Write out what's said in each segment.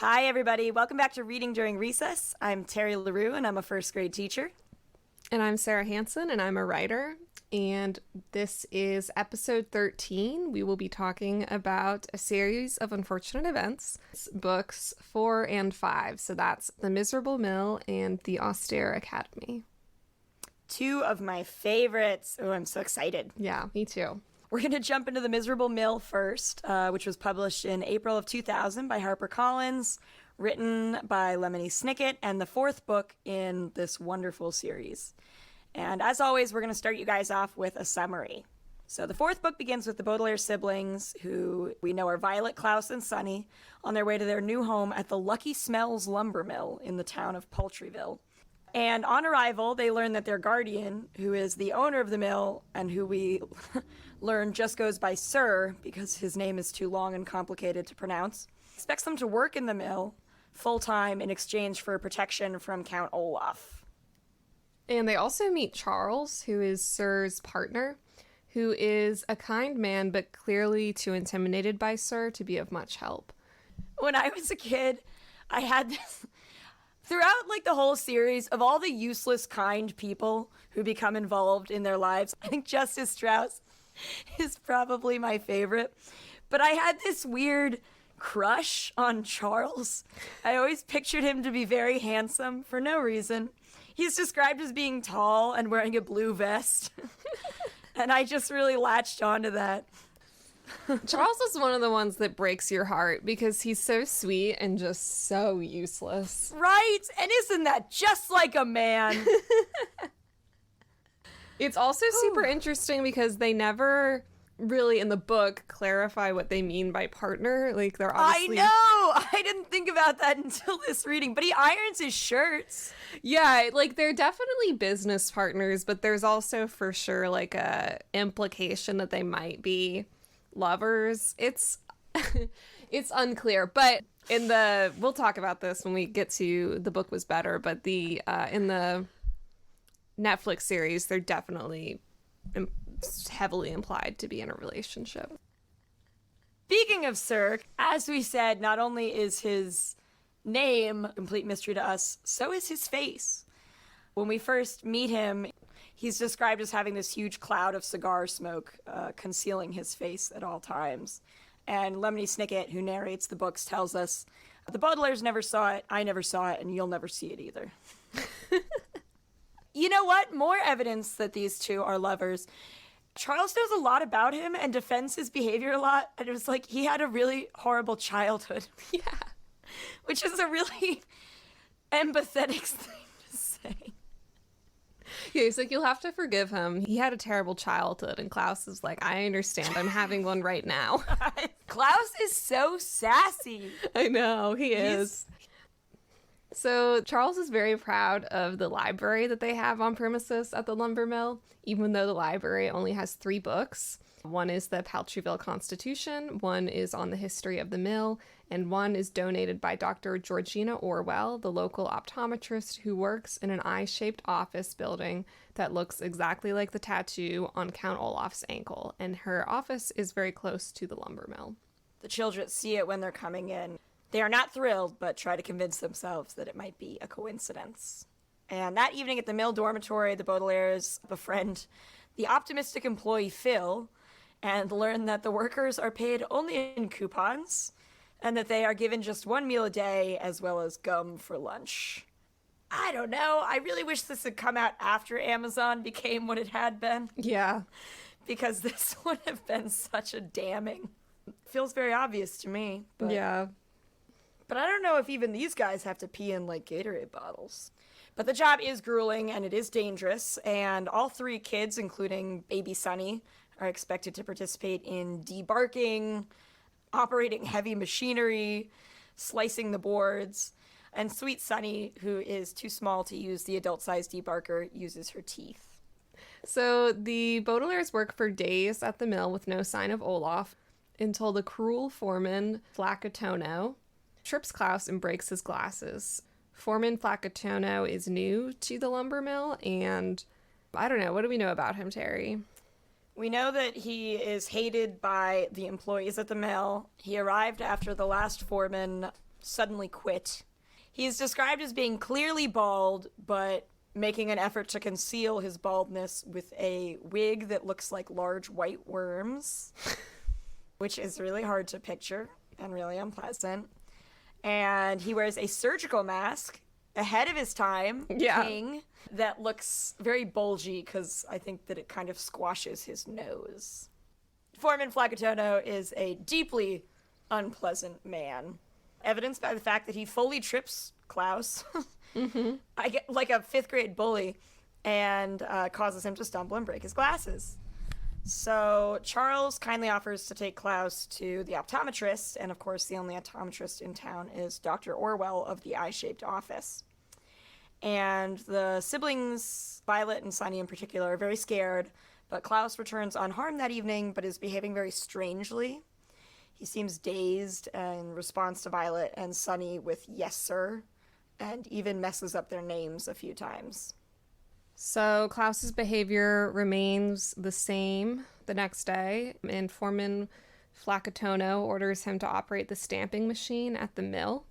Hi, everybody. Welcome back to Reading During Recess. I'm Terry LaRue, and I'm a first grade teacher. And I'm Sarah Hansen, and I'm a writer. And this is episode 13. We will be talking about a series of unfortunate events, books 4 and 5. So that's The Miserable Mill and The Austere Academy. Two of my favorites. Oh, I'm so excited. Yeah, me too. We're going to jump into The Miserable Mill first, which was published in April of 2000 by HarperCollins, written by Lemony Snicket, and the fourth book in this wonderful series. And as always, we're going to start you guys off with a summary. So the fourth book begins with the Baudelaires siblings, who we know are Violet, Klaus, and Sonny, on their way to their new home at the Lucky Smells Lumbermill in the town of Poultryville. And on arrival, they learn that their guardian, who is the owner of the mill, and who we learn just goes by Sir because his name is too long and complicated to pronounce, expects them to work in the mill full-time in exchange for protection from Count Olaf. And they also meet Charles, who is Sir's partner, who is a kind man but clearly too intimidated by Sir to be of much help. When I was a kid, I had this... Throughout, the whole series, of all the useless, kind people who become involved in their lives, I think Justice Strauss is probably my favorite. But I had this weird crush on Charles. I always pictured him to be very handsome for no reason. He's described as being tall and wearing a blue vest. And I just really latched onto that. Charles is one of the ones that breaks your heart because he's so sweet and just so useless. Right? And isn't that just like a man? It's also super interesting because they never really in the book clarify what they mean by partner. They're obviously... I know! I didn't think about that until this reading, but he irons his shirts. Yeah, they're definitely business partners, but there's also for sure a implication that they might be lovers. It's unclear, but we'll talk about this when we get to The Book Was Better, but in the Netflix series they're definitely heavily implied to be in a relationship. Speaking of Sir, as we said, not only is his name a complete mystery to us, so is his face. When we first meet him, he's described as having this huge cloud of cigar smoke concealing his face at all times. And Lemony Snicket, who narrates the books, tells us, the Baudelaires never saw it, I never saw it, and you'll never see it either. You know what? More evidence that these two are lovers. Charles knows a lot about him and defends his behavior a lot. And it was he had a really horrible childhood. Yeah. Which is a really empathetic thing to say. Yeah, he's you'll have to forgive him. He had a terrible childhood, and Klaus is I understand. I'm having one right now. Klaus is so sassy. I know, he is. So Charles is very proud of the library that they have on premises at the lumber mill, even though the library only has 3 books. One is the Poultryville Constitution, one is on the history of the mill, and one is donated by Dr. Georgina Orwell, the local optometrist who works in an eye-shaped office building that looks exactly like the tattoo on Count Olaf's ankle, and her office is very close to the lumber mill. The children see it when they're coming in. They are not thrilled, but try to convince themselves that it might be a coincidence. And that evening at the mill dormitory, the Baudelaires befriend the optimistic employee Phil and learn that the workers are paid only in coupons and that they are given just 1 meal a day as well as gum for lunch. I don't know. I really wish this had come out after Amazon became what it had been. Yeah. Because this would have been such a damning. Feels very obvious to me. But... yeah. But I don't know if even these guys have to pee in Gatorade bottles. But the job is grueling and it is dangerous, and all 3 kids, including baby Sonny, are expected to participate in debarking, operating heavy machinery, slicing the boards, and sweet Sonny, who is too small to use the adult-sized debarker, uses her teeth. So the Baudelaires work for days at the mill with no sign of Olaf until the cruel foreman, Flacatono, trips Klaus and breaks his glasses. Foreman Flacatono is new to the lumber mill, and I don't know, what do we know about him, Terry? We know that he is hated by the employees at the mill. He arrived after the last foreman suddenly quit. He is described as being clearly bald, but making an effort to conceal his baldness with a wig that looks like large white worms, which is really hard to picture and really unpleasant. And he wears a surgical mask, ahead of his time, king, that looks very bulgy because I think that it kind of squashes his nose. Foreman Flacatono is a deeply unpleasant man, evidenced by the fact that he fully trips Klaus, I get like a 5th grade bully, and causes him to stumble and break his glasses. So Charles kindly offers to take Klaus to the optometrist, and of course the only optometrist in town is Dr. Orwell of the eye-shaped office. And the siblings, Violet and Sonny in particular, are very scared, but Klaus returns unharmed that evening, but is behaving very strangely. He seems dazed in response to Violet and Sonny with "yes, sir," and even messes up their names a few times. So Klaus's behavior remains the same the next day, and Foreman Flacatono orders him to operate the stamping machine at the mill,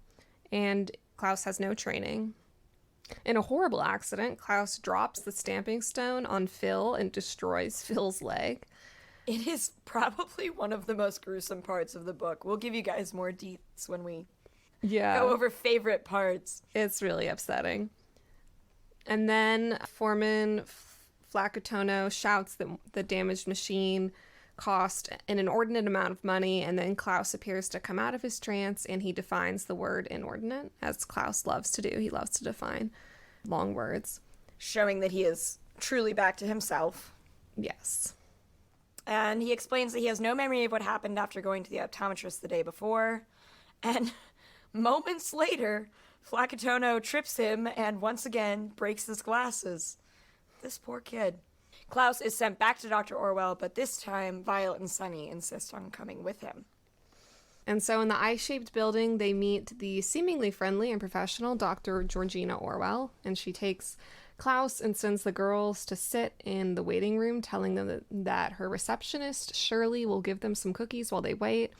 and Klaus has no training. In a horrible accident, Klaus drops the stamping stone on Phil and destroys Phil's leg. It is probably one of the most gruesome parts of the book. We'll give you guys more deets when we go over favorite parts. It's really upsetting. And then Foreman Flacatono shouts that the damaged machine cost an inordinate amount of money, and then Klaus appears to come out of his trance, and he defines the word inordinate, as Klaus loves to do. He loves to define long words. Showing that he is truly back to himself. Yes. And he explains that he has no memory of what happened after going to the optometrist the day before. And moments later, Flacatono trips him and once again breaks his glasses. This poor kid. Klaus is sent back to Dr. Orwell, but this time Violet and Sonny insist on coming with him. And so in the eye-shaped building, they meet the seemingly friendly and professional Dr. Georgina Orwell, and she takes Klaus and sends the girls to sit in the waiting room, telling them that her receptionist, Shirley, will give them some cookies while they wait.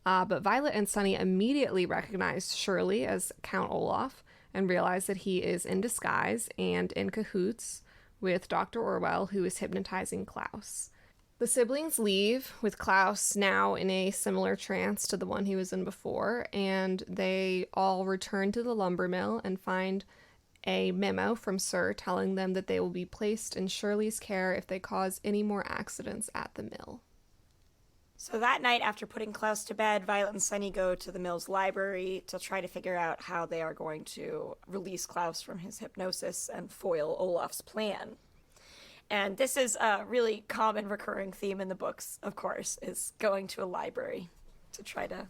But Violet and Sonny immediately recognize Shirley as Count Olaf and realize that he is in disguise and in cahoots with Dr. Orwell, who is hypnotizing Klaus. The siblings leave, with Klaus now in a similar trance to the one he was in before, and they all return to the lumber mill and find a memo from Sir telling them that they will be placed in Shirley's care if they cause any more accidents at the mill. So that night, after putting Klaus to bed, Violet and Sonny go to the mill's library to try to figure out how they are going to release Klaus from his hypnosis and foil Olaf's plan. And this is a really common recurring theme in the books, of course, is going to a library to try to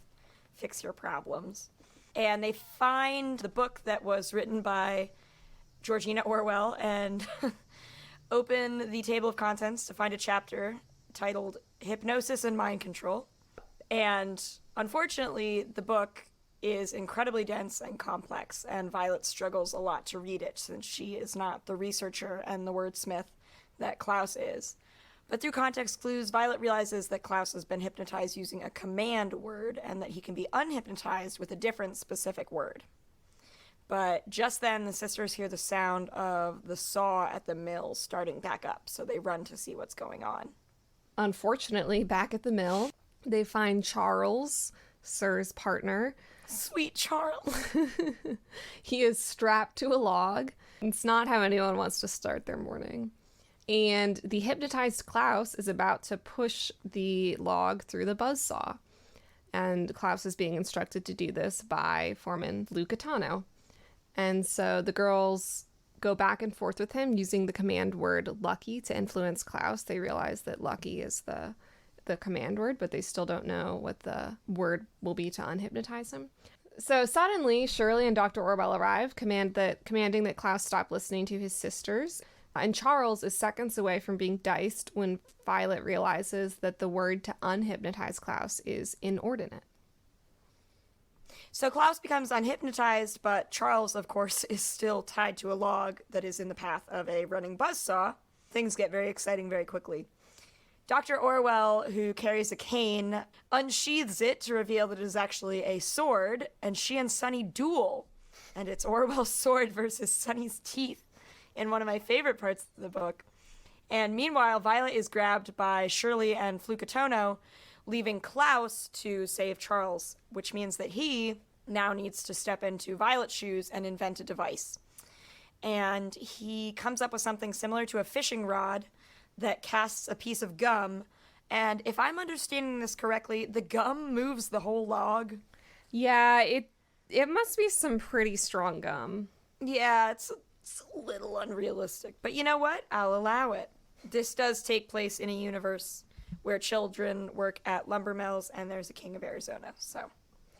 fix your problems. And they find the book that was written by Georgina Orwell and open the table of contents to find a chapter titled Hypnosis and Mind Control. And unfortunately, the book is incredibly dense and complex, and Violet struggles a lot to read it since she is not the researcher and the wordsmith that Klaus is. But through context clues, Violet realizes that Klaus has been hypnotized using a command word and that he can be unhypnotized with a different specific word. But just then, the sisters hear the sound of the saw at the mill starting back up, so they run to see what's going on. Unfortunately, back at the mill, they find Charles, Sir's partner. Sweet Charles. He is strapped to a log. It's not how anyone wants to start their morning. And the hypnotized Klaus is about to push the log through the buzzsaw. And Klaus is being instructed to do this by Foreman Lucatano. And so the girls go back and forth with him using the command word Lucky to influence Klaus. They realize that Lucky is the command word, but they still don't know what the word will be to unhypnotize him. So suddenly, Shirley and Dr. Orwell arrive, commanding that Klaus stop listening to his sisters. And Charles is seconds away from being diced when Violet realizes that the word to unhypnotize Klaus is inordinate. So Klaus becomes unhypnotized, but Charles, of course, is still tied to a log that is in the path of a running buzzsaw. Things get very exciting very quickly. Dr. Orwell, who carries a cane, unsheathes it to reveal that it is actually a sword, and she and Sonny duel. And it's Orwell's sword versus Sonny's teeth in one of my favorite parts of the book. And meanwhile, Violet is grabbed by Shirley and Flucatono, leaving Klaus to save Charles, which means that he now needs to step into Violet's shoes and invent a device. And he comes up with something similar to a fishing rod that casts a piece of gum. And if I'm understanding this correctly, the gum moves the whole log. Yeah, it must be some pretty strong gum. Yeah, it's a little unrealistic. But you know what? I'll allow it. This does take place in a universe where children work at lumber mills and there's a king of Arizona. So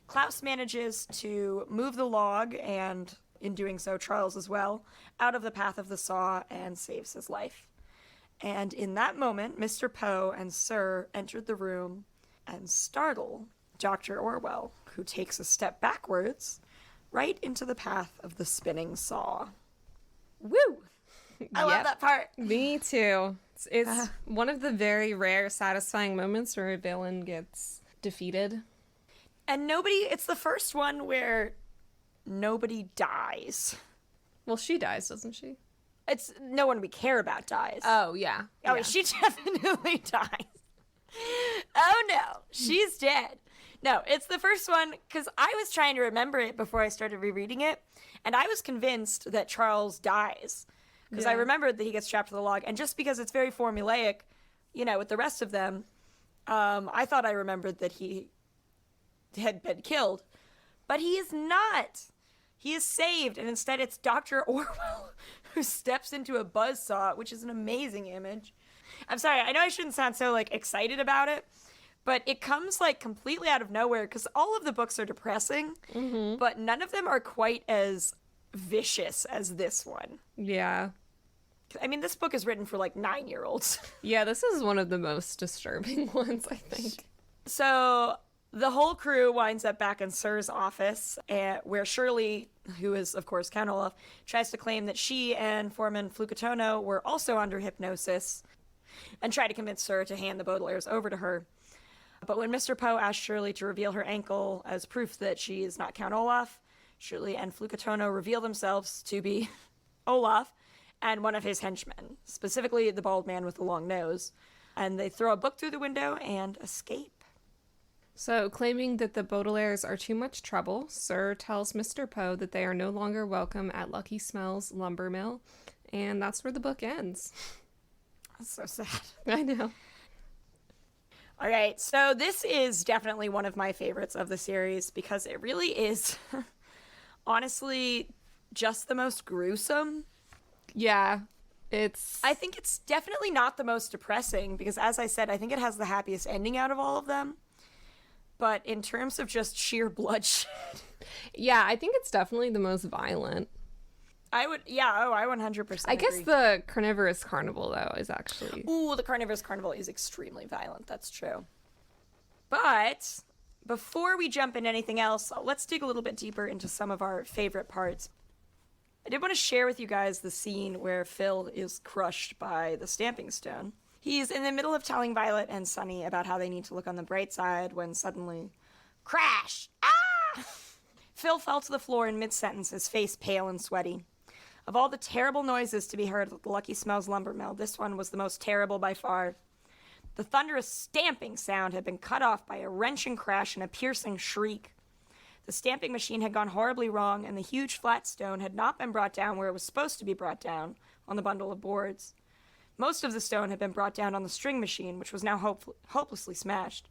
Klaus manages to move the log, and in doing so, Charles as well, out of the path of the saw and saves his life. And in that moment, Mr. Poe and Sir entered the room and startle Dr. Orwell, who takes a step backwards right into the path of the spinning saw. Woo! I love that part. Me too. It's one of the very rare satisfying moments where a villain gets defeated. And it's the first one where nobody dies. Well, she dies, doesn't she? It's no one we care about dies. Oh, yeah. Oh, yeah. She definitely dies. Oh, no. She's dead. No, it's the first one, because I was trying to remember it before I started rereading it, and I was convinced that Charles dies, because I remembered that he gets trapped to the log, and just because it's very formulaic, with the rest of them, I thought I remembered that he had been killed, but he is not. He is saved, and instead it's Dr. Orwell who steps into a buzzsaw, which is an amazing image. I'm sorry, I know I shouldn't sound so, excited about it, but it comes, completely out of nowhere, because all of the books are depressing, but none of them are quite as vicious as this one. Yeah. I mean, this book is written for, 9-year-olds. Yeah, this is one of the most disturbing ones, I think. So the whole crew winds up back in Sir's office, where Shirley, who is, of course, Count Olaf, tries to claim that she and Foreman Flucatono were also under hypnosis, and try to convince Sir to hand the Baudelaires over to her. But when Mr. Poe asks Shirley to reveal her ankle as proof that she is not Count Olaf, Shirley and Flucatono reveal themselves to be Olaf and one of his henchmen, specifically the bald man with the long nose. And they throw a book through the window and escape. So, claiming that the Baudelaires are too much trouble, Sir tells Mr. Poe that they are no longer welcome at Lucky Smells Lumbermill, and that's where the book ends. That's so sad. I know. All right, so this is definitely one of my favorites of the series because it really is, honestly, just the most gruesome. Yeah, I think it's definitely not the most depressing because, as I said, I think it has the happiest ending out of all of them. But in terms of just sheer bloodshed. Yeah, I think it's definitely the most violent. I 100% I guess the Carnivorous Carnival, though, is actually... Ooh, the Carnivorous Carnival is extremely violent. That's true. But before we jump into anything else, let's dig a little bit deeper into some of our favorite parts. I did want to share with you guys the scene where Phil is crushed by the stamping stone. He's in the middle of telling Violet and Sonny about how they need to look on the bright side when suddenly... Crash! Ah! Phil fell to the floor in mid-sentence, his face pale and sweaty. Of all the terrible noises to be heard at the Lucky Smells Lumbermill, this one was the most terrible by far. The thunderous stamping sound had been cut off by a wrenching crash and a piercing shriek. The stamping machine had gone horribly wrong, and the huge flat stone had not been brought down where it was supposed to be brought down, on the bundle of boards. Most of the stone had been brought down on the string machine, which was now hopelessly smashed,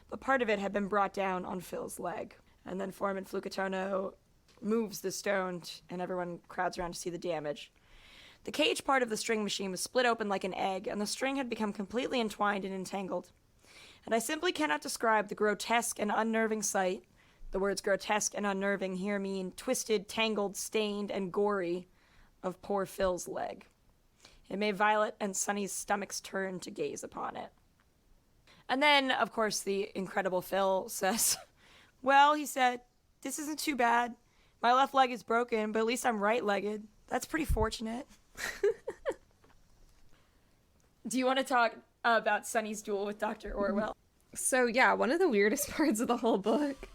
but part of it had been brought down on Phil's leg. And then Foreman Flucatono moves the stone, and everyone crowds around to see the damage. The cage part of the string machine was split open like an egg, and the string had become completely entwined and entangled. And I simply cannot describe the grotesque and unnerving sight. The words grotesque and unnerving here mean twisted, tangled, stained, and gory of poor Phil's leg. It made Violet and Sonny's stomachs turn to gaze upon it. And then, of course, the incredible Phil says, "Well," he said, "this isn't too bad. My left leg is broken, but at least I'm right-legged. That's pretty fortunate." Do you want to talk about Sonny's duel with Dr. Orwell. So yeah, one of the weirdest parts of the whole book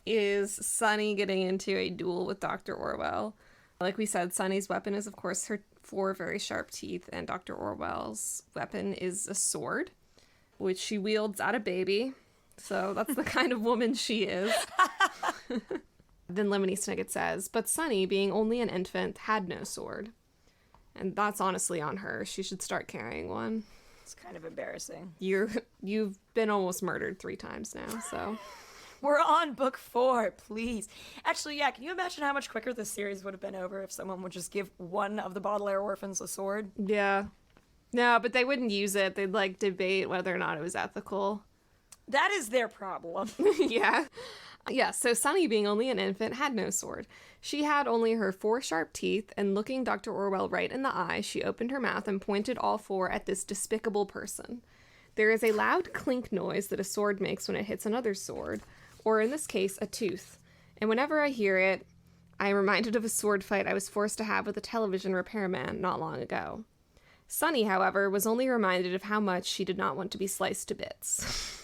is Sonny getting into a duel with Dr. Orwell. Like we said, Sonny's weapon is, of course, her 4 very sharp teeth, and Dr. Orwell's weapon is a sword, which she wields at a baby. So that's the kind of woman she is. Then Lemony Snicket says, but Sonny, being only an infant, had no sword. And that's honestly on her. She should start carrying one. It's kind of embarrassing. You've been almost murdered 3 times now, so... We're on book 4, please. Actually, yeah, can you imagine how much quicker this series would have been over if someone would just give one of the Baudelaire orphans a sword? Yeah. No, but they wouldn't use it. They'd, like, debate whether or not it was ethical. That is their problem. Yeah. Yeah, so Sonny, being only an infant, had no sword. She had only her 4 sharp teeth, and looking Dr. Orwell right in the eye, she opened her mouth and pointed all 4 at this despicable person. There is a loud clink noise that a sword makes when it hits another sword, or in this case, a tooth. And whenever I hear it, I am reminded of a sword fight I was forced to have with a television repairman not long ago. Sonny, however, was only reminded of how much she did not want to be sliced to bits.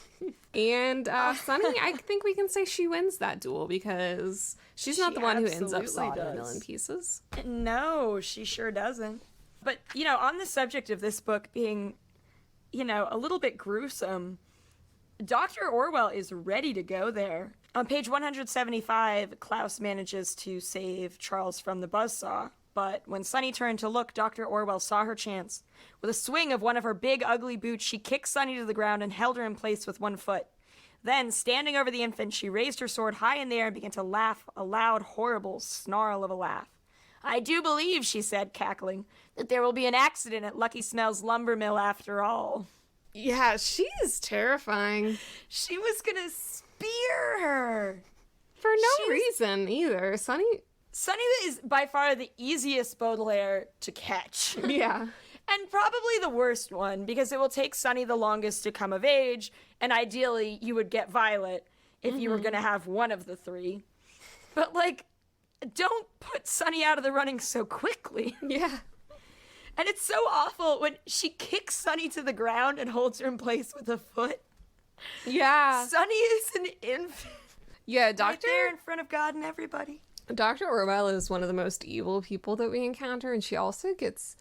And Sonny, I think we can say she wins that duel because she's not the one who ends up sawing the mill in pieces. No, she sure doesn't. But, on the subject of this book being, a little bit gruesome, Dr. Orwell is ready to go there. On page 175, Klaus manages to save Charles from the buzzsaw, but when Sonny turned to look, Dr. Orwell saw her chance. With a swing of one of her big, ugly boots, she kicked Sonny to the ground and held her in place with one foot. Then, standing over the infant, she raised her sword high in the air and began to laugh, a loud, horrible snarl of a laugh. I do believe, she said, cackling, that there will be an accident at Lucky Smells Lumbermill after all. Yeah, she is terrifying. She was gonna spear her. For no reason either. Sonny is by far the easiest Baudelaire to catch. Yeah. And probably the worst one, because it will take Sonny the longest to come of age, and ideally you would get Violet if you were gonna have one of the 3. But, don't put Sonny out of the running so quickly. Yeah. And it's so awful when she kicks Sonny to the ground and holds her in place with a foot. Yeah. Sonny is an infant. Yeah, Right there in front of God and everybody. Dr. Orwell is one of the most evil people that we encounter, and she also gets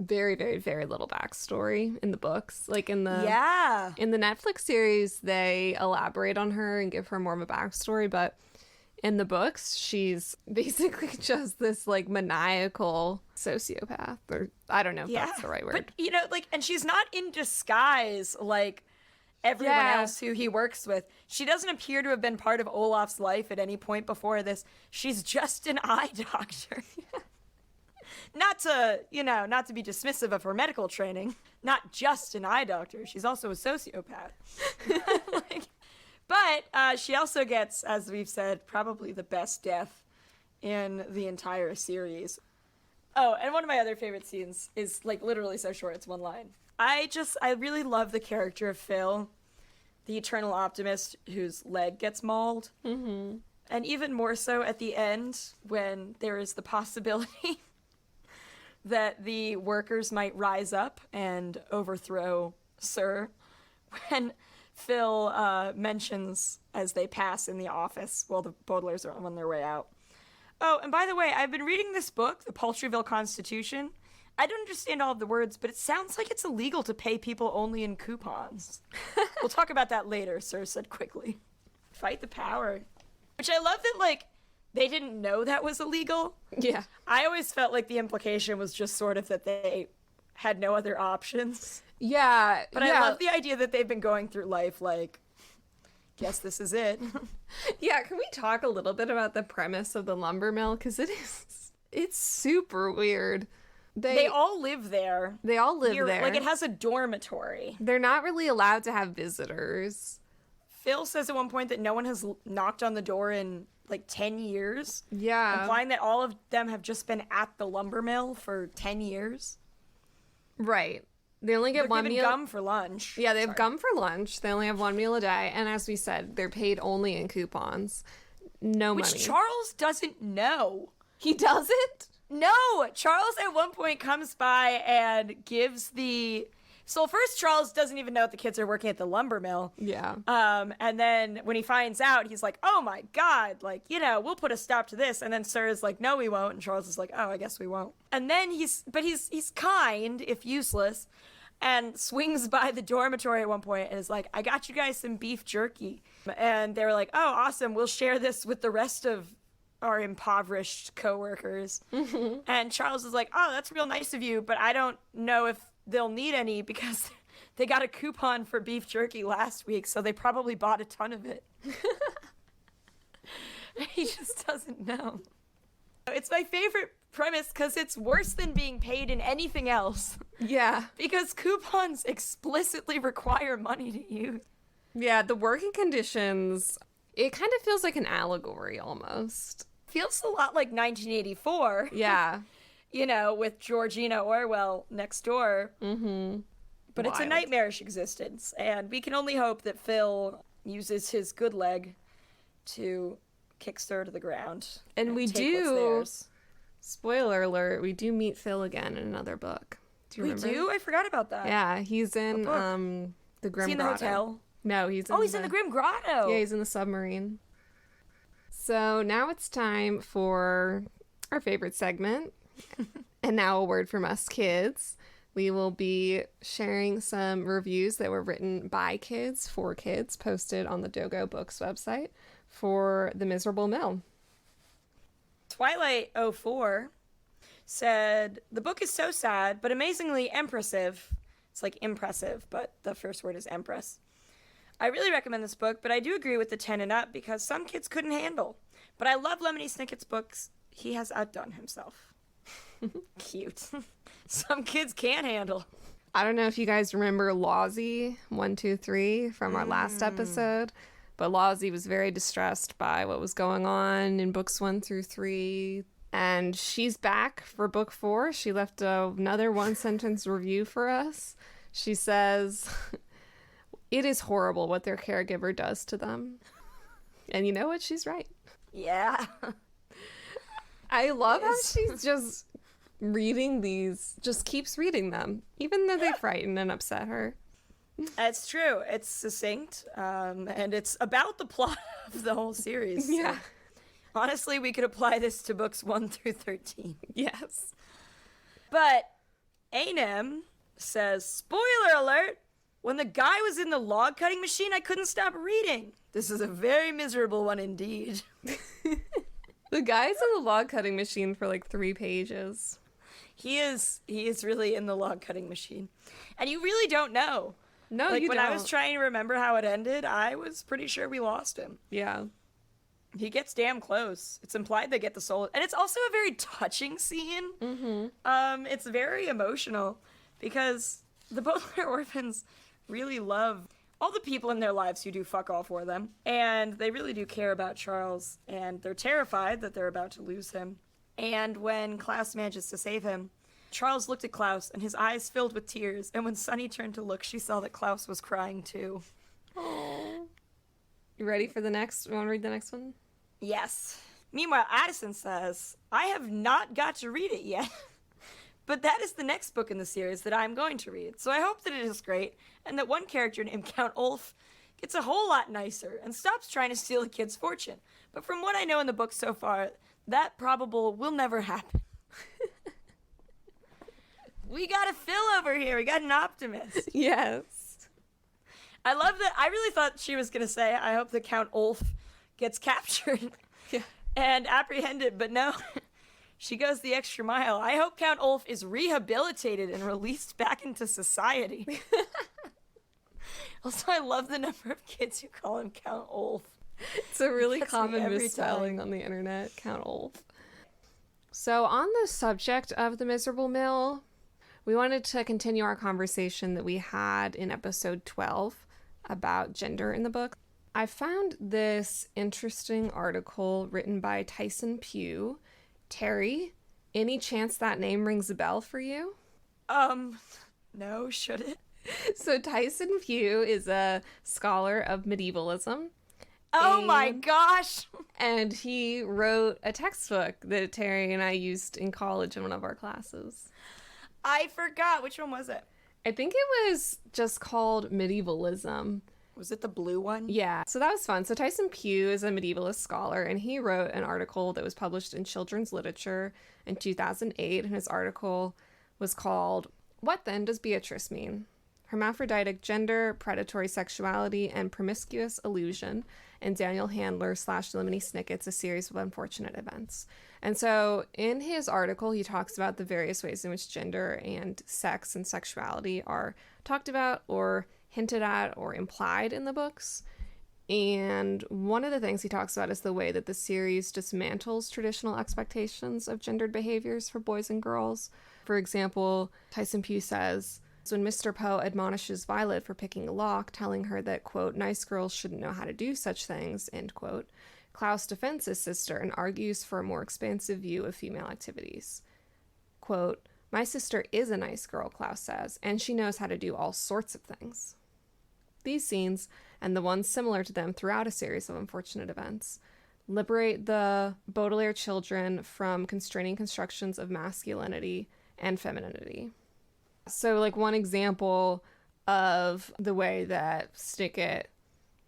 very, very, very little backstory in the books. Like in the Netflix series, they elaborate on her and give her more of a backstory, but in the books, she's basically just this, maniacal sociopath. Or, I don't know if that's the right word. But, and she's not in disguise like everyone else who he works with. She doesn't appear to have been part of Olaf's life at any point before this. She's just an eye doctor. Not to be dismissive of her medical training. Not just an eye doctor. She's also a sociopath. But she also gets, as we've said, probably the best death in the entire series. Oh, and one of my other favorite scenes is, literally so short, it's one line. I really love the character of Phil, the eternal optimist whose leg gets mauled. Mm-hmm. And even more so at the end, when there is the possibility that the workers might rise up and overthrow Sir, when Phil mentions as they pass in the office while the Baudelaires are on their way out. Oh, and by the way, I've been reading this book, The Paltryville Constitution. I don't understand all of the words, but it sounds like it's illegal to pay people only in coupons. We'll talk about that later, Sir said quickly. Fight the power. Which I love that, they didn't know that was illegal. Yeah. I always felt like the implication was just sort of that they had no other options. Yeah. But I love the idea that they've been going through life guess this is it. Yeah, can we talk a little bit about the premise of the lumber mill? Because it's super weird. They all live there. They all live there. It has a dormitory. They're not really allowed to have visitors. Phil says at one point that no one has knocked on the door in 10 years. Yeah. Implying that all of them have just been at the lumber mill for 10 years. Right. They only get one meal. Gum for lunch. Yeah, they have gum for lunch. They only have one meal a day. And as we said, they're paid only in coupons. No money. Which Charles doesn't know. He doesn't? No! Charles at one point comes by and gives the So first, Charles doesn't even know that the kids are working at the lumber mill. Yeah. And then when he finds out, he's like, oh my God, like, we'll put a stop to this. And then Sir is like, no, we won't. And Charles is like, oh, I guess we won't. And then he's kind, if useless, and swings by the dormitory at one point and is like, I got you guys some beef jerky. And they were like, oh, awesome. We'll share this with the rest of our impoverished coworkers. Mm-hmm. And Charles is like, oh, that's real nice of you, but I don't know if they'll need any because they got a coupon for beef jerky last week, so they probably bought a ton of it. He just doesn't know. It's my favorite premise because it's worse than being paid in anything else. Yeah. Because coupons explicitly require money to use. Yeah, the working conditions, it kind of feels like an allegory almost. Feels a lot like 1984. Yeah. With Georgina Orwell next door. Mm-hmm. But Wild. It's a nightmarish existence, and we can only hope that Phil uses his good leg to kick Sir to the ground. And we take do, what's theirs. Spoiler alert, we do meet Phil again in another book. Do you remember? We do? I forgot about that. Yeah, he's in the Grim Is he in the Grotto. hotel? No, he's in he's in the Grim Grotto. Yeah, he's in the submarine. So now it's time for our favorite segment. And now a word from us kids. We will be sharing some reviews that were written by kids for kids posted on the Dogo Books website for The Miserable Mill. Twilight 04 said, the book is so sad, but amazingly impressive. It's like impressive, but the first word is empress. I really recommend this book, but I do agree with the 10 and up because some kids couldn't handle. But I love Lemony Snicket's books. He has outdone himself. Cute. Some kids can't handle. I don't know if you guys remember Lawsy 123 from our last episode, but Lawsy was very distressed by what was going on in books 1 through 3. And she's back for book 4. She left another one-sentence review for us. She says, it is horrible what their caregiver does to them. And you know what? She's right. Yeah. I love how she's just reading these, just keeps reading them, even though they frighten and upset her. It's true. It's succinct, and it's about the plot of the whole series. Yeah. So, honestly, we could apply this to books 1 through 13. Yes. But A&M says, spoiler alert, when the guy was in the log cutting machine, I couldn't stop reading. This is a very miserable one indeed. The guy's in the log cutting machine for like 3 pages. He is really in the log cutting machine. And you really don't know. No, like, you when don't. I was trying to remember how it ended, I was pretty sure we lost him. Yeah. He gets damn close. It's implied they get the soul. And it's also a very touching scene. Mm-hmm. It's very emotional because the Baudelaire orphans really love all the people in their lives who do fuck all for them. And they really do care about Charles. And they're terrified that they're about to lose him. And when Klaus manages to save him, Charles looked at Klaus and his eyes filled with tears. And when Sonny turned to look, she saw that Klaus was crying too. Oh. You ready for the next? You want to read the next one? Yes. Meanwhile, Addison says, I have not got to read it yet. But that is the next book in the series that I'm going to read. So I hope that it is great and that one character named Count Olaf gets a whole lot nicer and stops trying to steal a kid's fortune. But from what I know in the book so far, that probable will never happen. We got a Phil over here. We got an optimist. Yes. I love that. I really thought she was going to say, I hope that Count Olaf gets captured and apprehended. But no, she goes the extra mile. I hope Count Olaf is rehabilitated and released back into society. Also, I love the number of kids who call him Count Olaf. It's a really Gets me common every misspelling time. on the internet, Count Olaf. So on the subject of the Miserable Mill, we wanted to continue our conversation that we had in episode 12 about gender in the book. I found this interesting article written by Tyson Pugh. Terry, any chance that name rings a bell for you? No, should it? So Tyson Pugh is a scholar of medievalism. Oh my gosh! And he wrote a textbook that Terry and I used in college in one of our classes. I forgot. Which one was it? I think it was just called Medievalism. Was it the blue one? Yeah, so that was fun. So Tyson Pugh is a medievalist scholar, and he wrote an article that was published in Children's Literature in 2008, and his article was called, "What Then Does Beatrice Mean? Hermaphroditic Gender, Predatory Sexuality, and Promiscuous Illusion in Daniel Handler / Lemony Snicket's A Series of Unfortunate Events." And so in his article, he talks about the various ways in which gender and sex and sexuality are talked about or hinted at or implied in the books. And one of the things he talks about is the way that the series dismantles traditional expectations of gendered behaviors for boys and girls. For example, Tyson Pugh says, when Mr. Poe admonishes Violet for picking a lock, telling her that, quote, nice girls shouldn't know how to do such things, end quote, Klaus defends his sister and argues for a more expansive view of female activities. Quote, my sister is a nice girl, Klaus says, and she knows how to do all sorts of things. These scenes, and the ones similar to them throughout A Series of Unfortunate Events, liberate the Baudelaire children from constraining constructions of masculinity and femininity. So, like, one example of the way that Snicket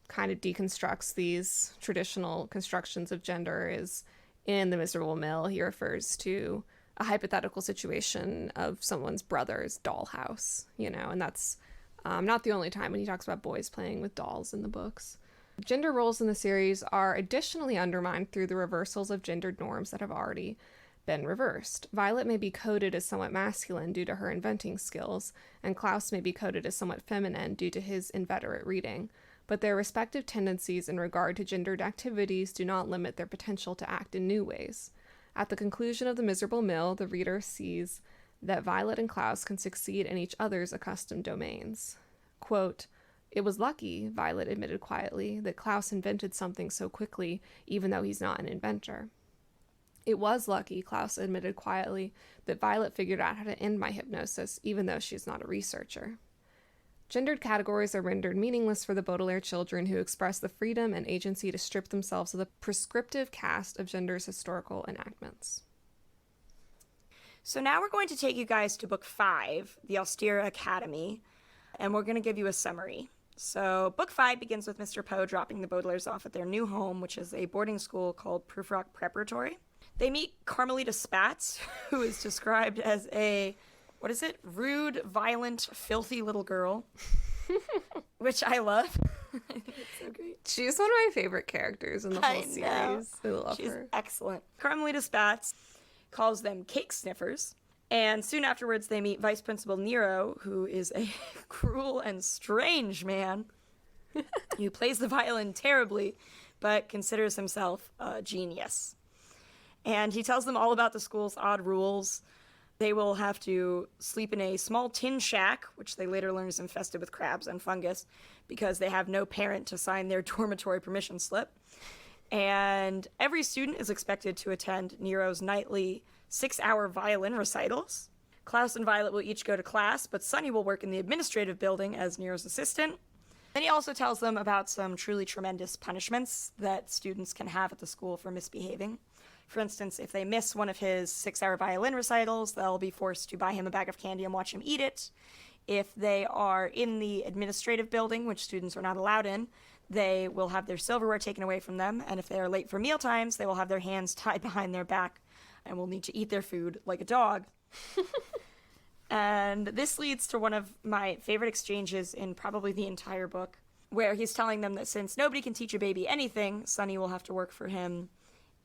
kind of deconstructs these traditional constructions of gender is in The Miserable Mill. He refers to a hypothetical situation of someone's brother's dollhouse, you know, and that's not the only time when he talks about boys playing with dolls in the books. Gender roles in the series are additionally undermined through the reversals of gendered norms that have already been reversed. Violet may be coded as somewhat masculine due to her inventing skills, and Klaus may be coded as somewhat feminine due to his inveterate reading, but their respective tendencies in regard to gendered activities do not limit their potential to act in new ways. At the conclusion of The Miserable Mill, the reader sees that Violet and Klaus can succeed in each other's accustomed domains. Quote, it was lucky, Violet admitted quietly, that Klaus invented something so quickly, even though he's not an inventor. It was lucky, Klaus admitted quietly, that Violet figured out how to end my hypnosis, even though she's not a researcher. Gendered categories are rendered meaningless for the Baudelaire children who express the freedom and agency to strip themselves of the prescriptive cast of gender's historical enactments. So now we're going to take you guys to book 5, The Austere Academy, and we're going to give you a summary. So book 5 begins with Mr. Poe dropping the Baudelaires off at their new home, which is a boarding school called Prufrock Preparatory. They meet Carmelita Spatz, who is described as a, what is it? Rude, violent, filthy little girl, which I love. I think it's so great. She's one of my favorite characters in the whole series. I love She's her. excellent. Carmelita Spatz calls them cake-sniffers, and soon afterwards they meet Vice Principal Nero, who is a cruel and strange man who plays the violin terribly, but considers himself a genius. And he tells them all about the school's odd rules. They will have to sleep in a small tin shack, which they later learn is infested with crabs and fungus, because they have no parent to sign their dormitory permission slip. And every student is expected to attend Nero's nightly 6-hour violin recitals. Klaus and Violet will each go to class, but Sonny will work in the administrative building as Nero's assistant. Then he also tells them about some truly tremendous punishments that students can have at the school for misbehaving. For instance, if they miss one of his 6-hour violin recitals, they'll be forced to buy him a bag of candy and watch him eat it. If they are in the administrative building, which students are not allowed in, they will have their silverware taken away from them. And if they are late for meal times, they will have their hands tied behind their back and will need to eat their food like a dog. And this leads to one of my favorite exchanges in probably the entire book, where he's telling them that since nobody can teach a baby anything, Sonny will have to work for him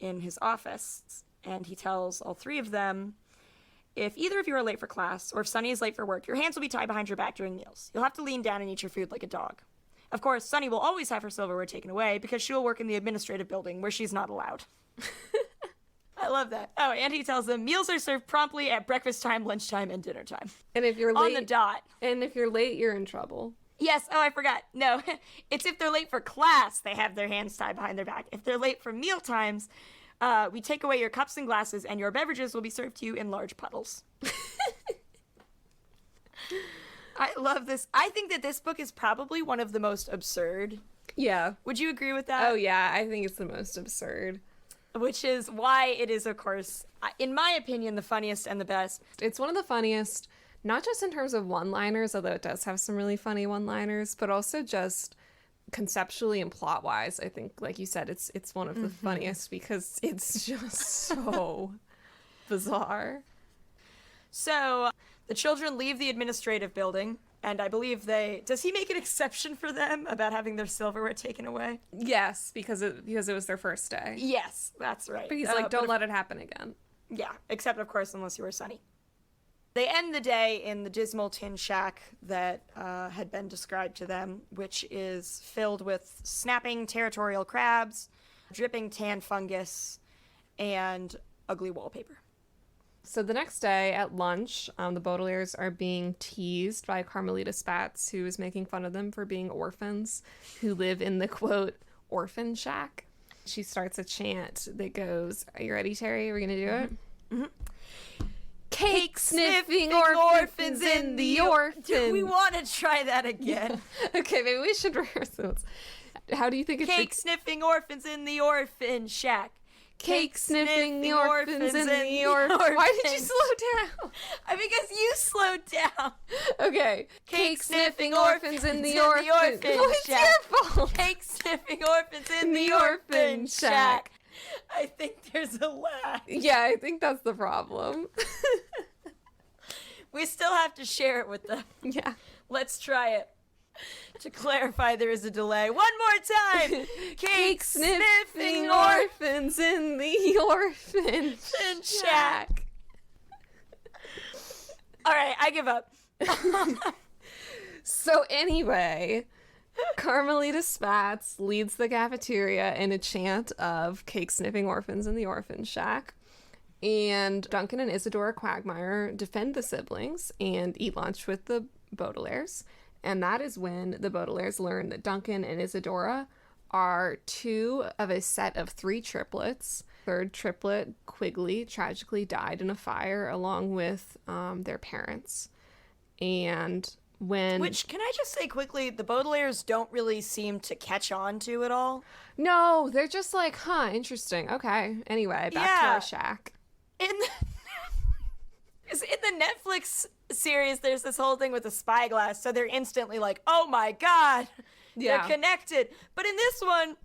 in his office. And he tells all 3 of them, if either of you are late for class, or if Sonny is late for work, your hands will be tied behind your back during meals. You'll have to lean down and eat your food like a dog. Of course, Sonny will always have her silverware taken away because she will work in the administrative building where she's not allowed. I love that. Oh, and he tells them meals are served promptly at breakfast time, lunchtime, and dinner time. And if you're late, on the dot. And if you're late, you're in trouble. Yes. Oh, I forgot. No, it's if they're late for class, they have their hands tied behind their back. If they're late for meal times, we take away your cups and glasses, and your beverages will be served to you in large puddles. I love this. I think that this book is probably one of the most absurd. Yeah. Would you agree with that? Oh, yeah. I think it's the most absurd. Which is why it is, of course, in my opinion, the funniest and the best. It's one of the funniest not just in terms of one-liners, although it does have some really funny one-liners, but also just conceptually and plot-wise. I think, like you said, it's one of the funniest because it's just so bizarre. So the children leave the administrative building, and I believe does he make an exception for them about having their silverware taken away? Yes, because it was their first day. Yes, that's right. But he's like, don't let it happen again. Yeah, except, of course, unless you were Sonny. They end the day in the dismal tin shack that had been described to them, which is filled with snapping territorial crabs, dripping tan fungus, and ugly wallpaper. So the next day at lunch, the Baudelaires are being teased by Carmelita Spatz, who is making fun of them for being orphans who live in the, quote, orphan shack. She starts a chant that goes, are you ready, Terry? Are we going to do it? Mm-hmm. Cake-sniffing orphans in the orphan. Do we want to try that again? Yeah. Okay, maybe we should rehearse this. How do you think it's... Cake-sniffing orphans in the orphan shack. Cake-sniffing the orphans in the orphan. Why did you slow down? Because you slowed down. Okay. Cake-sniffing orphans in the orphan. Oh, it's shack. your fault. Cake-sniffing orphans in the orphan shack. I think there's a lag. Yeah, I think that's the problem. We still have to share it with them. Yeah. Let's try it. To clarify, there is a delay. One more time. Cake-sniffing orphans in the orphan shack. All right, I give up. So anyway, Carmelita Spatz leads the cafeteria in a chant of cake-sniffing orphans in the orphan shack. And Duncan and Isadora Quagmire defend the siblings and eat lunch with the Baudelaires. And that is when the Baudelaires learn that Duncan and Isadora are two of a set of three triplets. Third triplet, Quigley, tragically died in a fire along with their parents. And when... Which, can I just say quickly, the Baudelaires don't really seem to catch on to it all. No, they're just like, huh, interesting. Okay. Anyway, back to our shack. In the Netflix series, there's this whole thing with the spyglass, so they're instantly like, oh my god, they're connected. But in this one,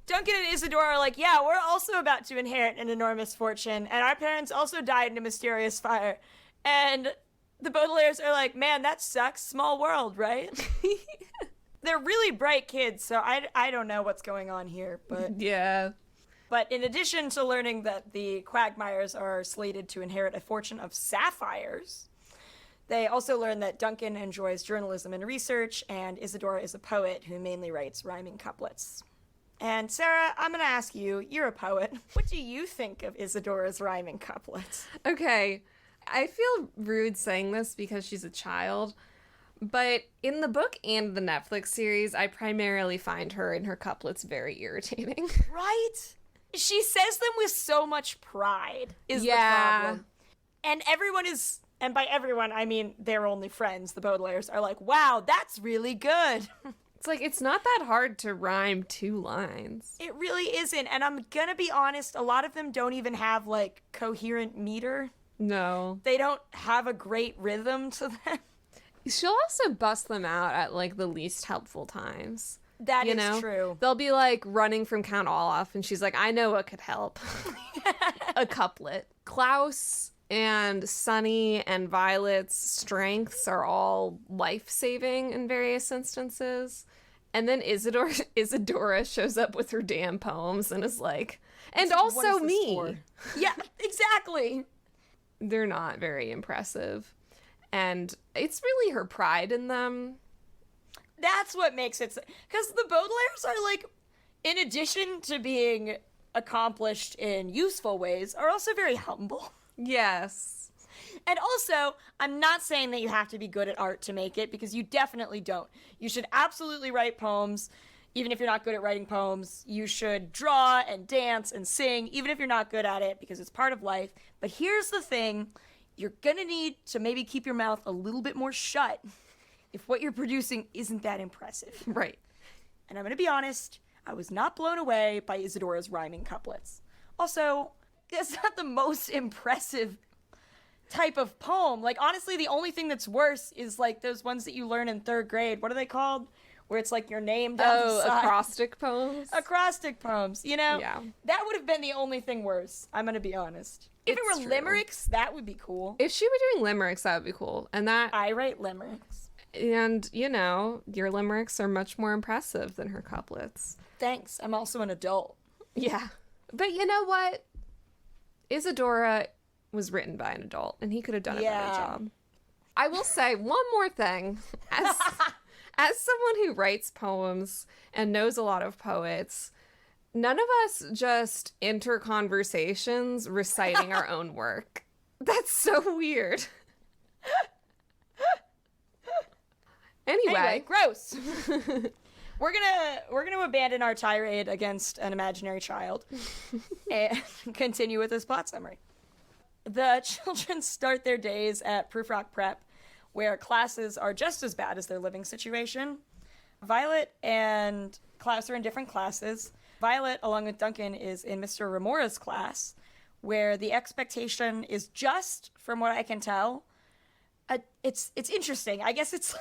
Duncan and Isadora are like, yeah, we're also about to inherit an enormous fortune, and our parents also died in a mysterious fire. And the Baudelaires are like, man, that sucks. Small world, right? They're really bright kids, so I don't know what's going on here, but... Yeah. But in addition to learning that the Quagmires are slated to inherit a fortune of sapphires, they also learn that Duncan enjoys journalism and research, and Isadora is a poet who mainly writes rhyming couplets. And Sarah, I'm going to ask you, you're a poet. What do you think of Isadora's rhyming couplets? Okay, I feel rude saying this because she's a child, but in the book and the Netflix series, I primarily find her and her couplets very irritating. Right? She says them with so much pride, is the problem. And everyone is, and by everyone, I mean their only friends, the Baudelaires, are like, wow, that's really good. It's like, it's not that hard to rhyme two lines. It really isn't. And I'm gonna be honest, a lot of them don't even have, like, coherent meter. No. They don't have a great rhythm to them. She'll also bust them out at, like, the least helpful times. That is true. They'll be like running from Count Olaf, and she's like, I know what could help. A couplet. Klaus and Sonny and Violet's strengths are all life-saving in various instances. And then Isadora shows up with her damn poems and is like, and also me. Yeah, exactly. They're not very impressive. And it's really her pride in them. That's what makes it... Because the Baudelaires are, like, in addition to being accomplished in useful ways, are also very humble. Yes. And also, I'm not saying that you have to be good at art to make it, because you definitely don't. You should absolutely write poems, even if you're not good at writing poems. You should draw and dance and sing, even if you're not good at it, because it's part of life. But here's the thing. You're gonna need to maybe keep your mouth a little bit more shut if what you're producing isn't that impressive. Right. And I'm going to be honest, I was not blown away by Isadora's rhyming couplets. Also, that's not the most impressive type of poem. Like, honestly, the only thing that's worse is, like, those ones that you learn in 3rd grade. What are they called? Where it's, like, your name down the side. Acrostic poems? Acrostic poems, you know? Yeah. That would have been the only thing worse, I'm gonna be honest. If it were limericks, that would be cool. If she were doing limericks, that would be cool. And that... I write limericks. And, you know, your limericks are much more impressive than her couplets. Thanks. I'm also an adult. Yeah. But you know what? Isadora was written by an adult, and he could have done a better job. I will say one more thing. As someone who writes poems and knows a lot of poets, none of us just enter conversations reciting our own work. That's so weird. Anyway, gross. We're gonna abandon our tirade against an imaginary child and continue with this plot summary. The children start their days at Prufrock Prep, where classes are just as bad as their living situation. Violet and Klaus are in different classes. Violet, along with Duncan, is in Mr. Remora's class, where the expectation is just, from what I can tell, it's interesting. I guess it's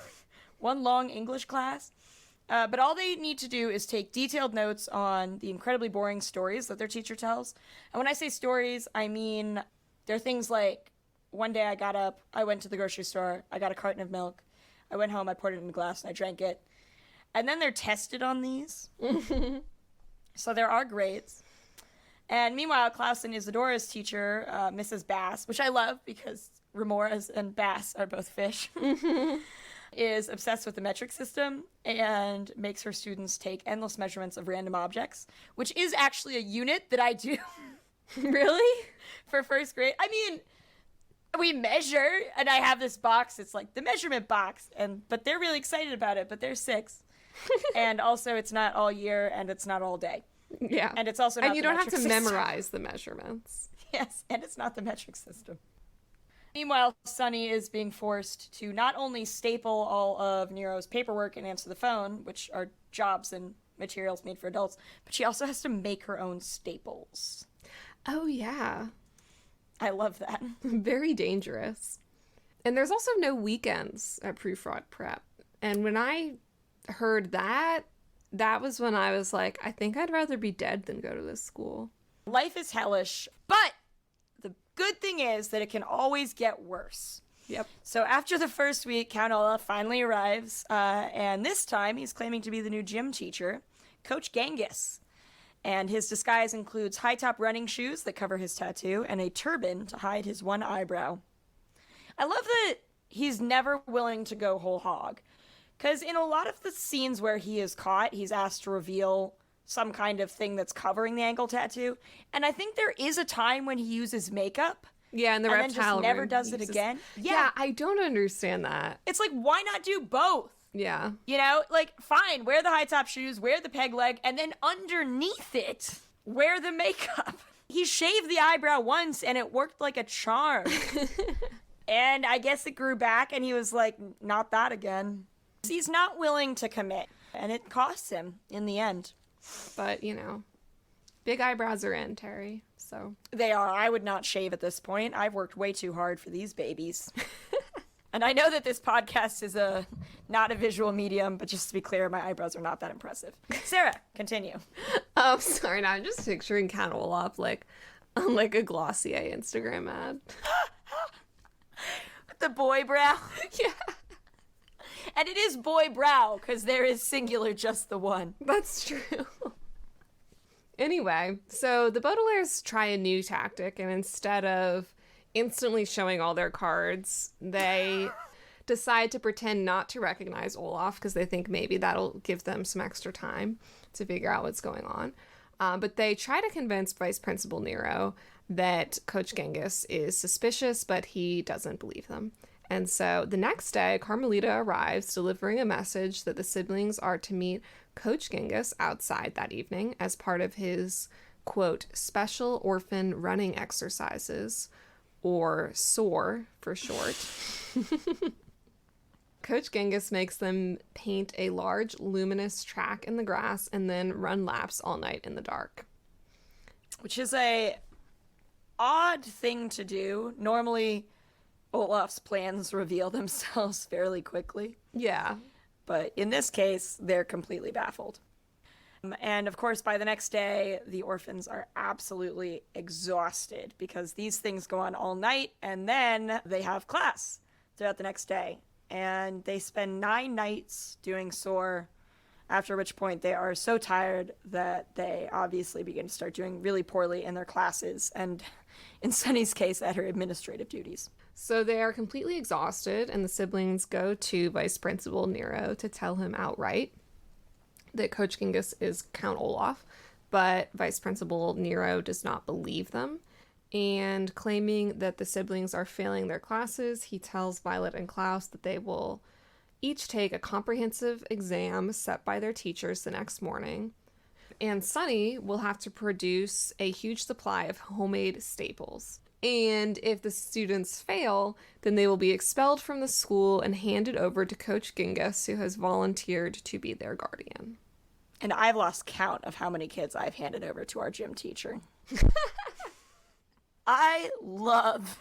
one long English class. But all they need to do is take detailed notes on the incredibly boring stories that their teacher tells. And when I say stories, I mean they're things like, one day I got up, I went to the grocery store, I got a carton of milk, I went home, I poured it in a glass, and I drank it. And then they're tested on these. So there are grades. And meanwhile, Klaus and Isadora's teacher, Mrs. Bass, which I love because Remoras and Bass are both fish, is obsessed with the metric system and makes her students take endless measurements of random objects, which is actually a unit that I do. Really? For 1st grade. I mean, we measure, and I have this box. It's like the measurement box, but they're really excited about it, but they're 6. And also, it's not all year, and it's not all day. Yeah. And it's also not and you the don't have metric to system. memorize the measurements. Yes, and it's not the metric system. Meanwhile, Sonny is being forced to not only staple all of Nero's paperwork and answer the phone, which are jobs and materials made for adults, but she also has to make her own staples. Oh, yeah. I love that. Very dangerous. And there's also no weekends at Prufrock Prep. And when I heard that, that was when I was like, I think I'd rather be dead than go to this school. Life is hellish, but the good thing is that it can always get worse. Yep. So after the first week, Count Olaf finally arrives, and this time he's claiming to be the new gym teacher, Coach Genghis. And his disguise includes high-top running shoes that cover his tattoo and a turban to hide his one eyebrow. I love that he's never willing to go whole hog, because in a lot of the scenes where he is caught, he's asked to reveal some kind of thing that's covering the ankle tattoo. And I think there is a time when he uses makeup. Yeah, and the reptile and then just never does it again. Yeah, I don't understand that. it's like, why not do both? Yeah. You know, like, fine, wear the high top shoes, wear the peg leg, and then underneath it, wear the makeup. He shaved the eyebrow once, and it worked like a charm. And I guess it grew back, and he was like, not that again. He's not willing to commit, and it costs him in the end. But, you know, big eyebrows are in, Terry, so. They are. I would not shave at this point. I've worked way too hard for these babies. And I know that this podcast is not a visual medium, but just to be clear, my eyebrows are not that impressive. Sarah, continue. Oh, sorry, now I'm just picturing Count Olaf, like, on, like, a Glossier Instagram ad. The boy brow. Yeah. And it is boy brow, because there is singular just the one. That's true. Anyway, so the Baudelaires try a new tactic, and instead of instantly showing all their cards, they decide to pretend not to recognize Olaf, because they think maybe that'll give them some extra time to figure out what's going on. But they try to convince Vice Principal Nero that Coach Genghis is suspicious, but he doesn't believe them. And so the next day, Carmelita arrives, delivering a message that the siblings are to meet Coach Genghis outside that evening as part of his, quote, special orphan running exercises, or SOAR for short. Coach Genghis makes them paint a large luminous track in the grass and then run laps all night in the dark. Which is a odd thing to do. Normally, Olaf's plans reveal themselves fairly quickly. Yeah. But in this case, they're completely baffled. And of course, by the next day, the orphans are absolutely exhausted because these things go on all night, and then they have class throughout the next day. And they spend 9 nights doing SOAR, after which point they are so tired that they obviously begin to start doing really poorly in their classes, and in Sonny's case, at her administrative duties. So they are completely exhausted, and the siblings go to Vice Principal Nero to tell him outright that Coach Genghis is Count Olaf, but Vice Principal Nero does not believe them. And claiming that the siblings are failing their classes, he tells Violet and Klaus that they will each take a comprehensive exam set by their teachers the next morning. And Sonny will have to produce a huge supply of homemade staples. And if the students fail, then they will be expelled from the school and handed over to Coach Genghis, who has volunteered to be their guardian. And I've lost count of how many kids I've handed over to our gym teacher. I love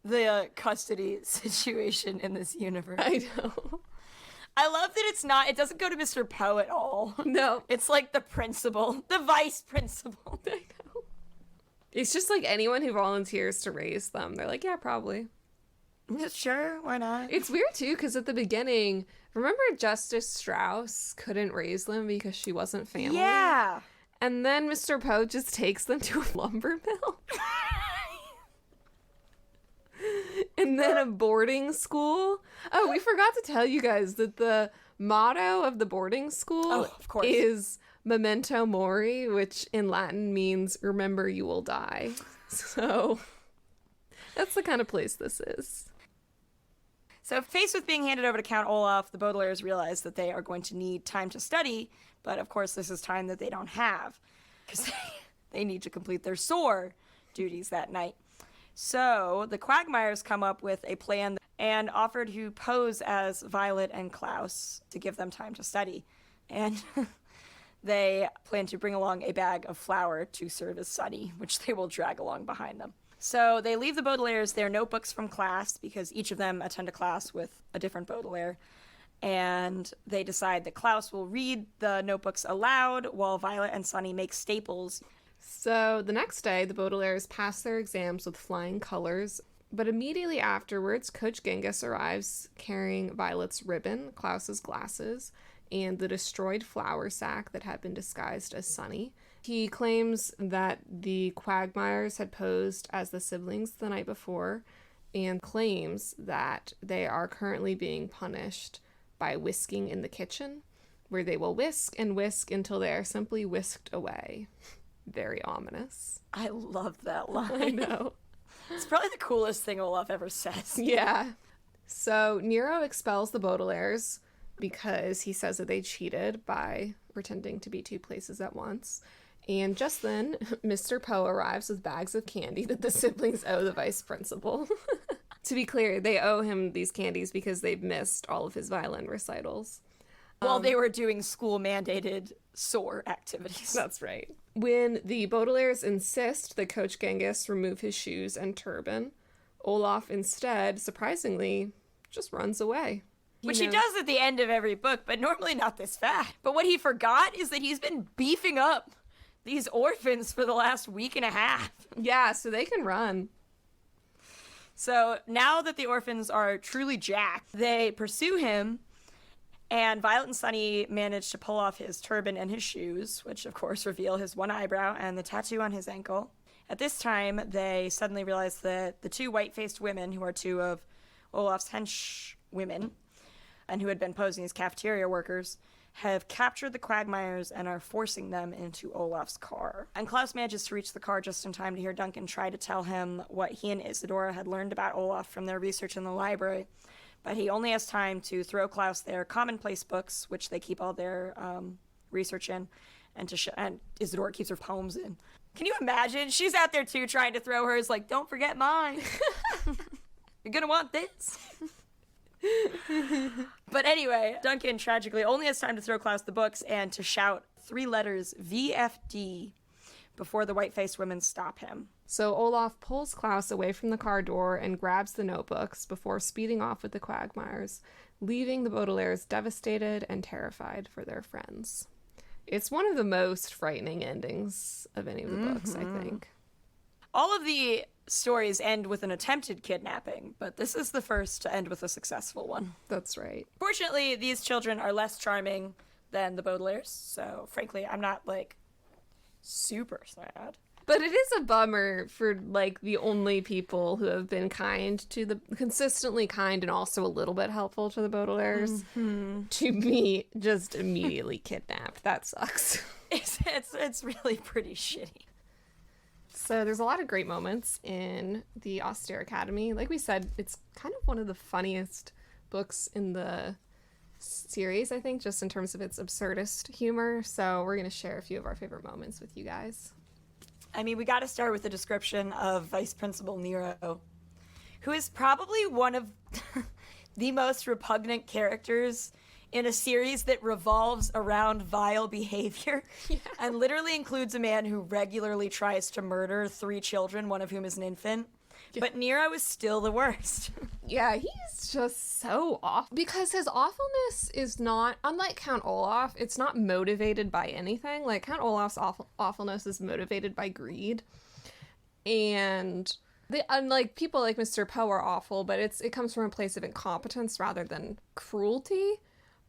the custody situation in this universe. I know. I love that it doesn't go to Mr. Poe at all. No. It's like the principal, the vice principal. I know. It's just like anyone who volunteers to raise them. They're like, yeah, probably. Sure, why not? It's weird, too, because at the beginning, remember Justice Strauss couldn't raise them because she wasn't family? Yeah. And then Mr. Poe just takes them to a lumber mill. And then a boarding school. Oh, we forgot to tell you guys that the motto of the boarding school of course. is Memento mori, which in Latin means remember you will die. So that's the kind of place this is. So faced with being handed over to Count Olaf, the Baudelaires realize that they are going to need time to study, but of course this is time that they don't have because they need to complete their SOAR duties that night. So the Quagmires come up with a plan and offer to pose as Violet and Klaus to give them time to study. And they plan to bring along a bag of flour to serve as Sonny, which they will drag along behind them. So they leave the Baudelaires their notebooks from class because each of them attend a class with a different Baudelaire. And they decide that Klaus will read the notebooks aloud while Violet and Sonny make staples. So the next day, the Baudelaires pass their exams with flying colors, but immediately afterwards, Coach Genghis arrives carrying Violet's ribbon, Klaus's glasses, and the destroyed flour sack that had been disguised as Sonny. He claims that the Quagmires had posed as the siblings the night before, and claims that they are currently being punished by whisking in the kitchen, where they will whisk and whisk until they are simply whisked away. Very ominous. I love that line. I know. It's probably the coolest thing Olaf ever says. Yeah. So Nero expels the Baudelaires because he says that they cheated by pretending to be 2 places at once. And just then, Mr. Poe arrives with bags of candy that the siblings owe the vice principal. To be clear, they owe him these candies because they've missed all of his violin recitals. While they were doing school-mandated SOAR activities. That's right. When the Baudelaires insist that Coach Genghis remove his shoes and turban, Olaf instead, surprisingly, just runs away. Which he does at the end of every book, but normally not this fast. But what he forgot is that he's been beefing up these orphans for the last week and a half. Yeah, so they can run. So now that the orphans are truly jacked, they pursue him, and Violet and Sonny manage to pull off his turban and his shoes, which of course reveal his one eyebrow and the tattoo on his ankle. At this time, they suddenly realize that the 2 white-faced women, who are 2 of Olaf's hench women, and who had been posing as cafeteria workers, have captured the Quagmires and are forcing them into Olaf's car. And Klaus manages to reach the car just in time to hear Duncan try to tell him what he and Isadora had learned about Olaf from their research in the library. But he only has time to throw Klaus their commonplace books, which they keep all their research in, and Isadora keeps her poems in. Can you imagine? She's out there too trying to throw hers, like, don't forget mine. You're gonna want this. But anyway, Duncan tragically only has time to throw Klaus the books and to shout 3 letters VFD before the white-faced women stop him. So Olaf pulls Klaus away from the car door and grabs the notebooks before speeding off with the Quagmires, leaving the Baudelaires devastated and terrified for their friends. It's one of the most frightening endings of any of the books, I think. All of the stories end with an attempted kidnapping, but this is the first to end with a successful one. That's right. Fortunately, these children are less charming than the Baudelaires, so frankly, I'm not, like, super sad. But it is a bummer for, like, the only people who have been consistently kind and also a little bit helpful to the Baudelaires to be just immediately kidnapped. That sucks. It's really pretty shitty. So there's a lot of great moments in the Austere Academy. Like we said, it's kind of one of the funniest books in the series, I think, just in terms of its absurdist humor. So we're going to share a few of our favorite moments with you guys. I mean, we got to start with the description of Vice Principal Nero, who is probably one of the most repugnant characters in a series that revolves around vile behavior and literally includes a man who regularly tries to murder 3 children, one of whom is an infant. Yeah. But Nero is still the worst. Yeah, he's just so awful. Because his awfulness is not, unlike Count Olaf, it's not motivated by anything. Like, Count Olaf's awfulness is motivated by greed. And unlike people like Mr. Poe are awful, but it comes from a place of incompetence rather than cruelty.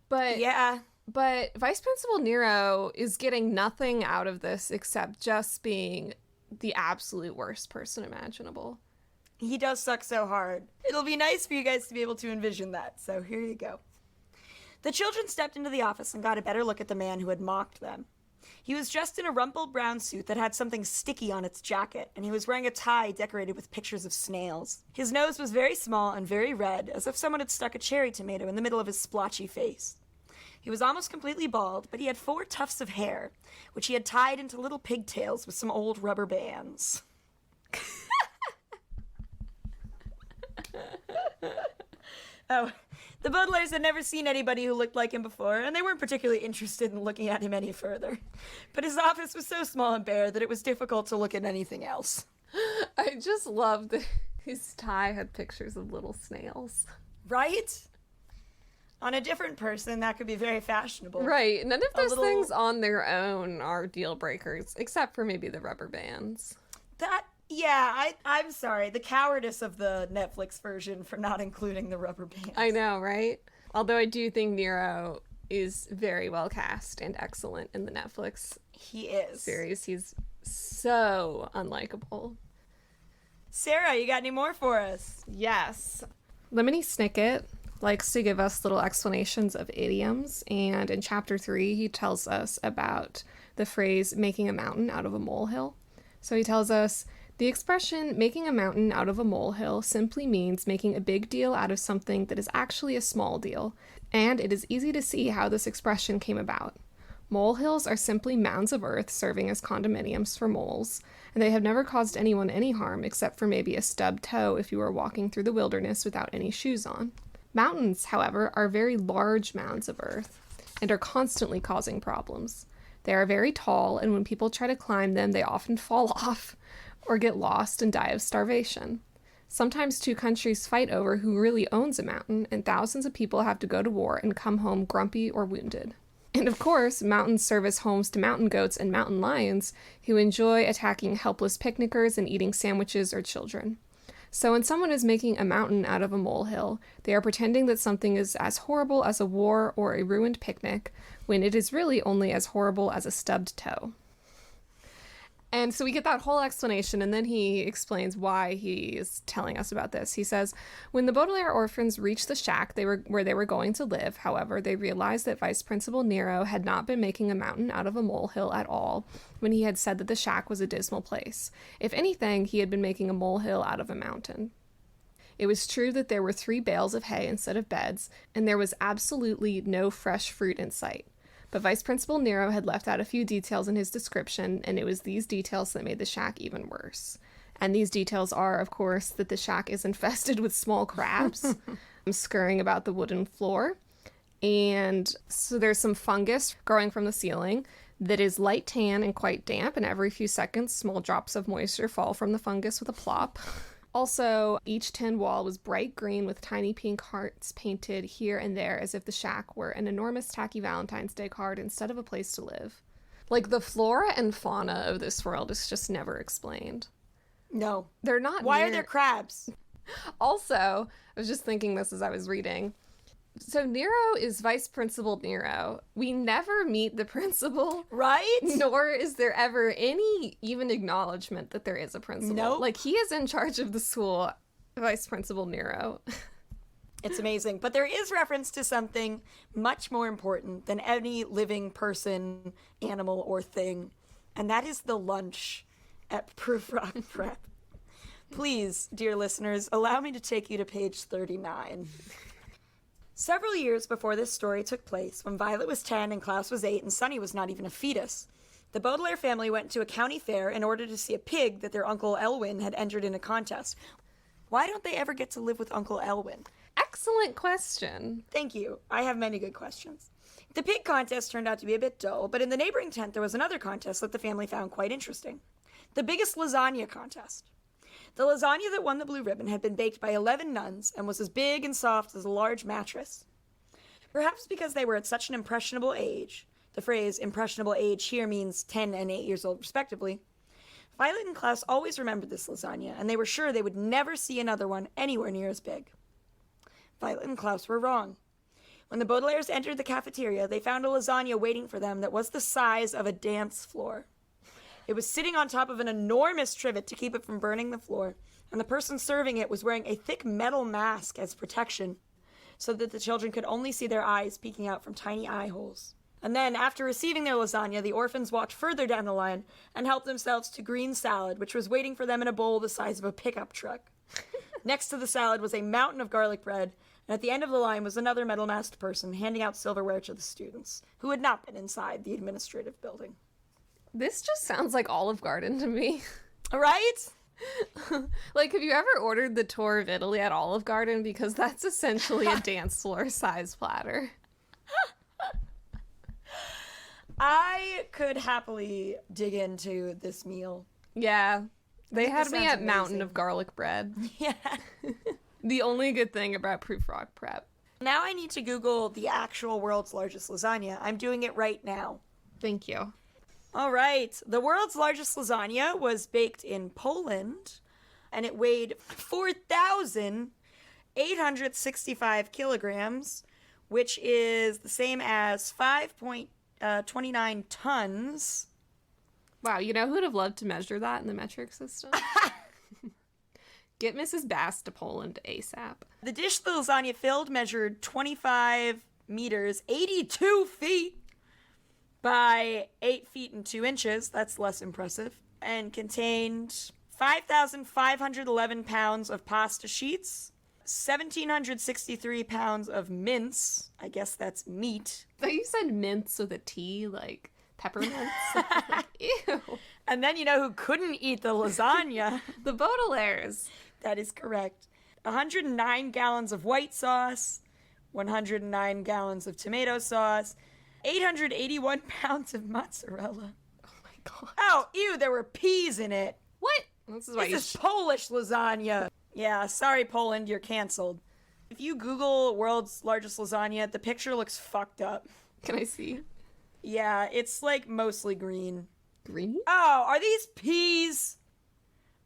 But yeah. But Vice Principal Nero is getting nothing out of this except just being the absolute worst person imaginable. He does suck so hard. It'll be nice for you guys to be able to envision that, so here you go. The children stepped into the office and got a better look at the man who had mocked them. He was dressed in a rumpled brown suit that had something sticky on its jacket, and he was wearing a tie decorated with pictures of snails. His nose was very small and very red, as if someone had stuck a cherry tomato in the middle of his splotchy face. He was almost completely bald, but he had 4 tufts of hair, which he had tied into little pigtails with some old rubber bands. Oh, the Baudelaires had never seen anybody who looked like him before, and they weren't particularly interested in looking at him any further. But his office was so small and bare that it was difficult to look at anything else. I just love that his tie had pictures of little snails. Right? On a different person, that could be very fashionable. Right. None of those things on their own are deal breakers, except for maybe the rubber bands. I'm sorry. The cowardice of the Netflix version for not including the rubber bands. I know, right? Although I do think Nero is very well cast and excellent in the Netflix series. He's so unlikable. Sarah, you got any more for us? Yes. Lemony Snicket likes to give us little explanations of idioms, and in chapter 3 he tells us about the phrase making a mountain out of a molehill. So he tells us, the expression making a mountain out of a molehill simply means making a big deal out of something that is actually a small deal, and it is easy to see how this expression came about. Molehills are simply mounds of earth serving as condominiums for moles, and they have never caused anyone any harm except for maybe a stubbed toe if you were walking through the wilderness without any shoes on. Mountains, however, are very large mounds of earth, and are constantly causing problems. They are very tall, and when people try to climb them, they often fall off, or get lost and die of starvation. Sometimes 2 countries fight over who really owns a mountain, and thousands of people have to go to war and come home grumpy or wounded. And of course, mountains serve as homes to mountain goats and mountain lions, who enjoy attacking helpless picnickers and eating sandwiches or children. So when someone is making a mountain out of a molehill, they are pretending that something is as horrible as a war or a ruined picnic, when it is really only as horrible as a stubbed toe. And so we get that whole explanation, and then he explains why he is telling us about this. He says, when the Baudelaire orphans reached the shack where they were going to live, however, they realized that Vice Principal Nero had not been making a mountain out of a molehill at all when he had said that the shack was a dismal place. If anything, he had been making a molehill out of a mountain. It was true that there were 3 bales of hay instead of beds, and there was absolutely no fresh fruit in sight. But Vice Principal Nero had left out a few details in his description, and it was these details that made the shack even worse. And these details are, of course, that the shack is infested with small crabs scurrying about the wooden floor. And so there's some fungus growing from the ceiling. that is light tan and quite damp, and every few seconds, small drops of moisture fall from the fungus with a plop. Also, each tin wall was bright green with tiny pink hearts painted here and there as if the shack were an enormous tacky Valentine's Day card instead of a place to live. Like, the flora and fauna of this world is just never explained. No. They're not Why are there crabs? Also, I was just thinking this as I was reading. So Nero is Vice Principal Nero. We never meet the principal. Right? Nor is there ever any even acknowledgement that there is a principal. Nope. Like, he is in charge of the school, Vice Principal Nero. It's amazing. But there is reference to something much more important than any living person, animal, or thing. And that is the lunch at Prufrock Prep. Please, dear listeners, allow me to take you to page 39. Several years before this story took place, when Violet was 10 and Klaus was 8 and Sonny was not even a fetus, the Baudelaire family went to a county fair in order to see a pig that their Uncle Elwyn had entered in a contest. Why don't they ever get to live with Uncle Elwyn? Excellent question. Thank you. I have many good questions. The pig contest turned out to be a bit dull, but in the neighboring tent there was another contest that the family found quite interesting. The biggest lasagna contest. The lasagna that won the blue ribbon had been baked by 11 nuns and was as big and soft as a large mattress. Perhaps because they were at such an impressionable age, the phrase impressionable age here means 10 and 8 years old respectively, Violet and Klaus always remembered this lasagna, and they were sure they would never see another one anywhere near as big. Violet and Klaus were wrong. When the Baudelaires entered the cafeteria, they found a lasagna waiting for them that was the size of a dance floor. It was sitting on top of an enormous trivet to keep it from burning the floor, and the person serving it was wearing a thick metal mask as protection, so that the children could only see their eyes peeking out from tiny eye holes. And then, after receiving their lasagna, the orphans walked further down the line and helped themselves to green salad, which was waiting for them in a bowl the size of a pickup truck. Next to the salad was a mountain of garlic bread, and at the end of the line was another metal-masked person handing out silverware to the students, who had not been inside the administrative building. This just sounds like Olive Garden to me. Right? Like, have you ever ordered the tour of Italy at Olive Garden? Because that's essentially a dance floor size platter. I could happily dig into this meal. Yeah. They had this me sounds at Mountain amazing. of Garlic Bread. Yeah. The only good thing about Prufrock Prep. Now I need to Google the actual world's largest lasagna. I'm doing it right now. Thank you. All right. The world's largest lasagna was baked in Poland, and it weighed 4,865 kilograms, which is the same as 5.29 tons. Wow, you know who'd have loved to measure that in the metric system? Get Mrs. Bass to Poland ASAP. The dish the lasagna filled measured 25 meters, 82 feet, by 8 feet and 2 inches, that's less impressive, and contained 5,511 pounds of pasta sheets, 1,763 pounds of mince, I guess that's meat. I thought you said mince with a T, like peppermints. Ew. And then you know who couldn't eat the lasagna? The Baudelaires. That is correct. 109 gallons of white sauce, 109 gallons of tomato sauce, 881 pounds of mozzarella. Oh my god. Oh, ew, there were peas in it. What? This is why you This is Polish lasagna. Yeah, sorry, Poland, you're canceled. If you Google world's largest lasagna, the picture looks fucked up. Can I see? Yeah, it's like mostly green. Green? Oh, are these peas?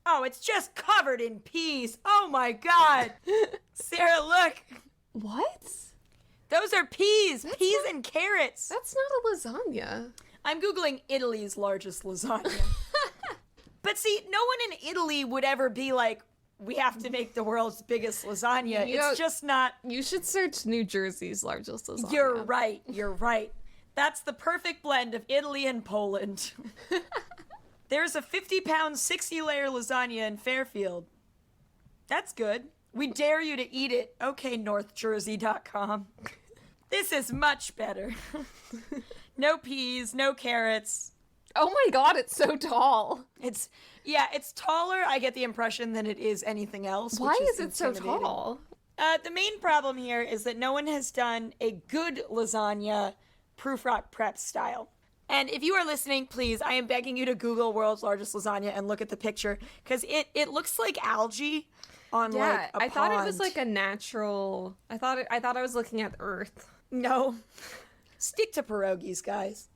Oh, it's just covered in peas. Oh my god. Sarah, look. What? Those are peas. That's Peas not- and carrots. That's not a lasagna. I'm Googling Italy's largest lasagna. But see, no one in Italy would ever be like, we have to make the world's biggest lasagna. You know, It's just not. You should search New Jersey's largest lasagna. You're right. You're right. That's the perfect blend of Italy and Poland. There's a 50-pound, 60-layer lasagna in Fairfield. That's good. We dare you to eat it. Okay, NorthJersey.com. This is much better. No peas, no carrots. Oh my god, it's so tall. It's taller, I get the impression, than it is anything else. Why which is it so intimidating. tall? The main problem here is that no one has done a good lasagna Prufrock Prep style. And if you are listening, please, I am begging you to Google world's largest lasagna and look at the picture, because it looks like algae on like a I thought it was pond. like a natural. I thought I was looking at the Earth. No. Stick to pierogies, guys.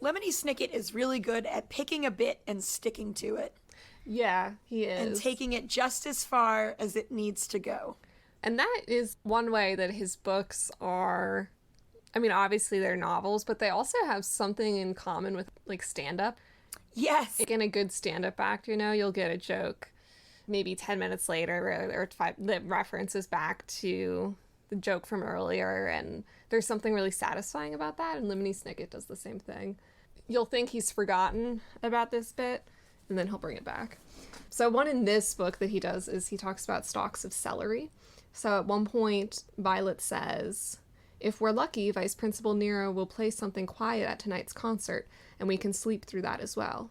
Lemony Snicket is really good at picking a bit and sticking to it. Yeah, he is. And taking it just as far as it needs to go. And that is one way that his books are, I mean, obviously they're novels, but they also have something in common with, like, stand-up. Yes. Like in a good stand-up act, you know, you'll get a joke maybe 10 minutes later or 5 that references back to the joke from earlier, and there's something really satisfying about that, and Lemony Snicket does the same thing. You'll think he's forgotten about this bit, and then he'll bring it back. So one in this book that he does is he talks about stalks of celery. So at one point, Violet says, "If we're lucky, Vice Principal Nero will play something quiet at tonight's concert, and we can sleep through that as well."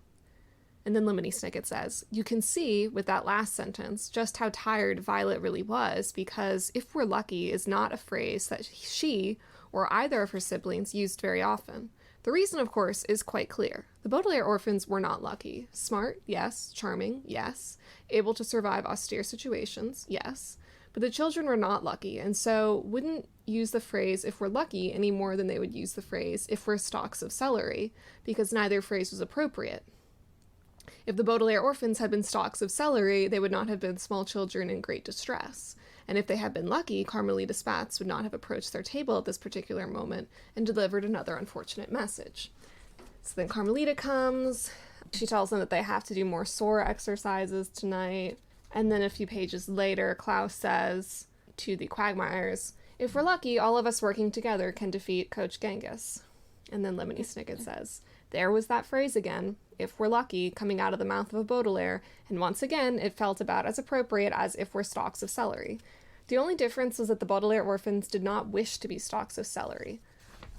And then Lemony Snicket says, "You can see, with that last sentence, just how tired Violet really was, because 'if we're lucky' is not a phrase that she, or either of her siblings, used very often. The reason, of course, is quite clear. The Baudelaire orphans were not lucky. Smart, yes. Charming, yes. Able to survive austere situations, yes. But the children were not lucky, and so wouldn't use the phrase 'if we're lucky' any more than they would use the phrase 'if we're stalks of celery,' because neither phrase was appropriate. If the Baudelaire orphans had been stalks of celery, they would not have been small children in great distress. And if they had been lucky, Carmelita Spatz would not have approached their table at this particular moment and delivered another unfortunate message." So then Carmelita comes. She tells them that they have to do more SOAR exercises tonight. And then a few pages later, Klaus says to the Quagmires, "If we're lucky, all of us working together can defeat Coach Genghis." And then Lemony Snicket says, "There was that phrase again, 'if we're lucky,' coming out of the mouth of a Baudelaire, and once again it felt about as appropriate as 'if we're stalks of celery.' The only difference was that the Baudelaire orphans did not wish to be stalks of celery.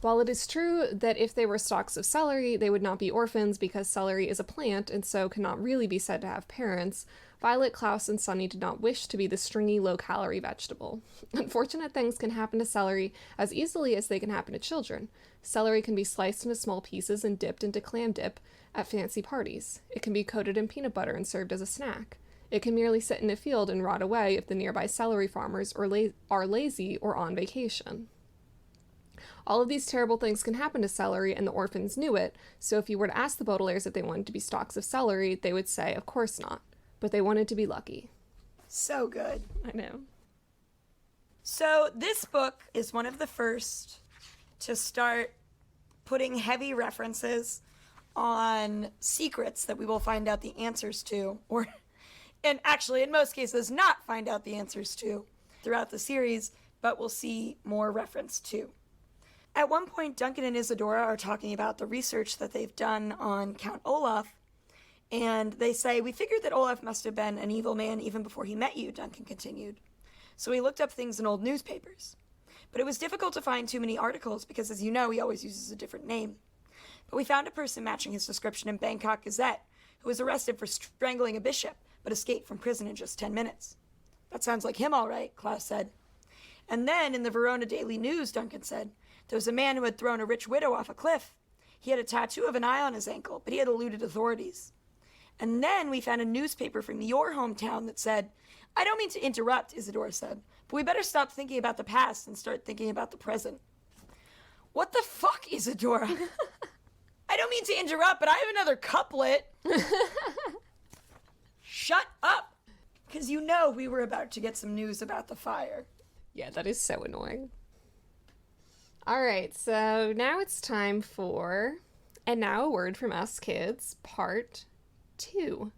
While it is true that if they were stalks of celery, they would not be orphans because celery is a plant and so cannot really be said to have parents, Violet, Klaus, and Sonny did not wish to be the stringy, low-calorie vegetable. Unfortunate things can happen to celery as easily as they can happen to children. Celery can be sliced into small pieces and dipped into clam dip at fancy parties. It can be coated in peanut butter and served as a snack. It can merely sit in a field and rot away if the nearby celery farmers are lazy or on vacation. All of these terrible things can happen to celery, and the orphans knew it, so if you were to ask the Baudelaires if they wanted to be stalks of celery, they would say, of course not. But they wanted to be lucky." So good. I know. So this book is one of the first to start putting heavy references on secrets that we will find out the answers to, and actually in most cases not find out the answers to throughout the series, but we'll see more reference to. At one point, Duncan and Isadora are talking about the research that they've done on Count Olaf, and they say, "We figured that Olaf must have been an evil man even before he met you," Duncan continued. "So we looked up things in old newspapers. But it was difficult to find too many articles because, as you know, he always uses a different name. But we found a person matching his description in Bangkok Gazette who was arrested for strangling a bishop but escaped from prison in just 10 minutes. That sounds like him all right," Klaus said. "And then in the Verona Daily News," Duncan said, "there was a man who had thrown a rich widow off a cliff. He had a tattoo of an eye on his ankle, but he had eluded authorities. And then we found a newspaper from your hometown that said," "I don't mean to interrupt," Isadora said, "but we better stop thinking about the past and start thinking about the present." What the fuck, Isadora? I don't mean to interrupt, but I have another couplet. Shut up! Because you know we were about to get some news about the fire. Yeah, that is so annoying. All right, so now it's time for And Now a Word from Us Kids, Part 2.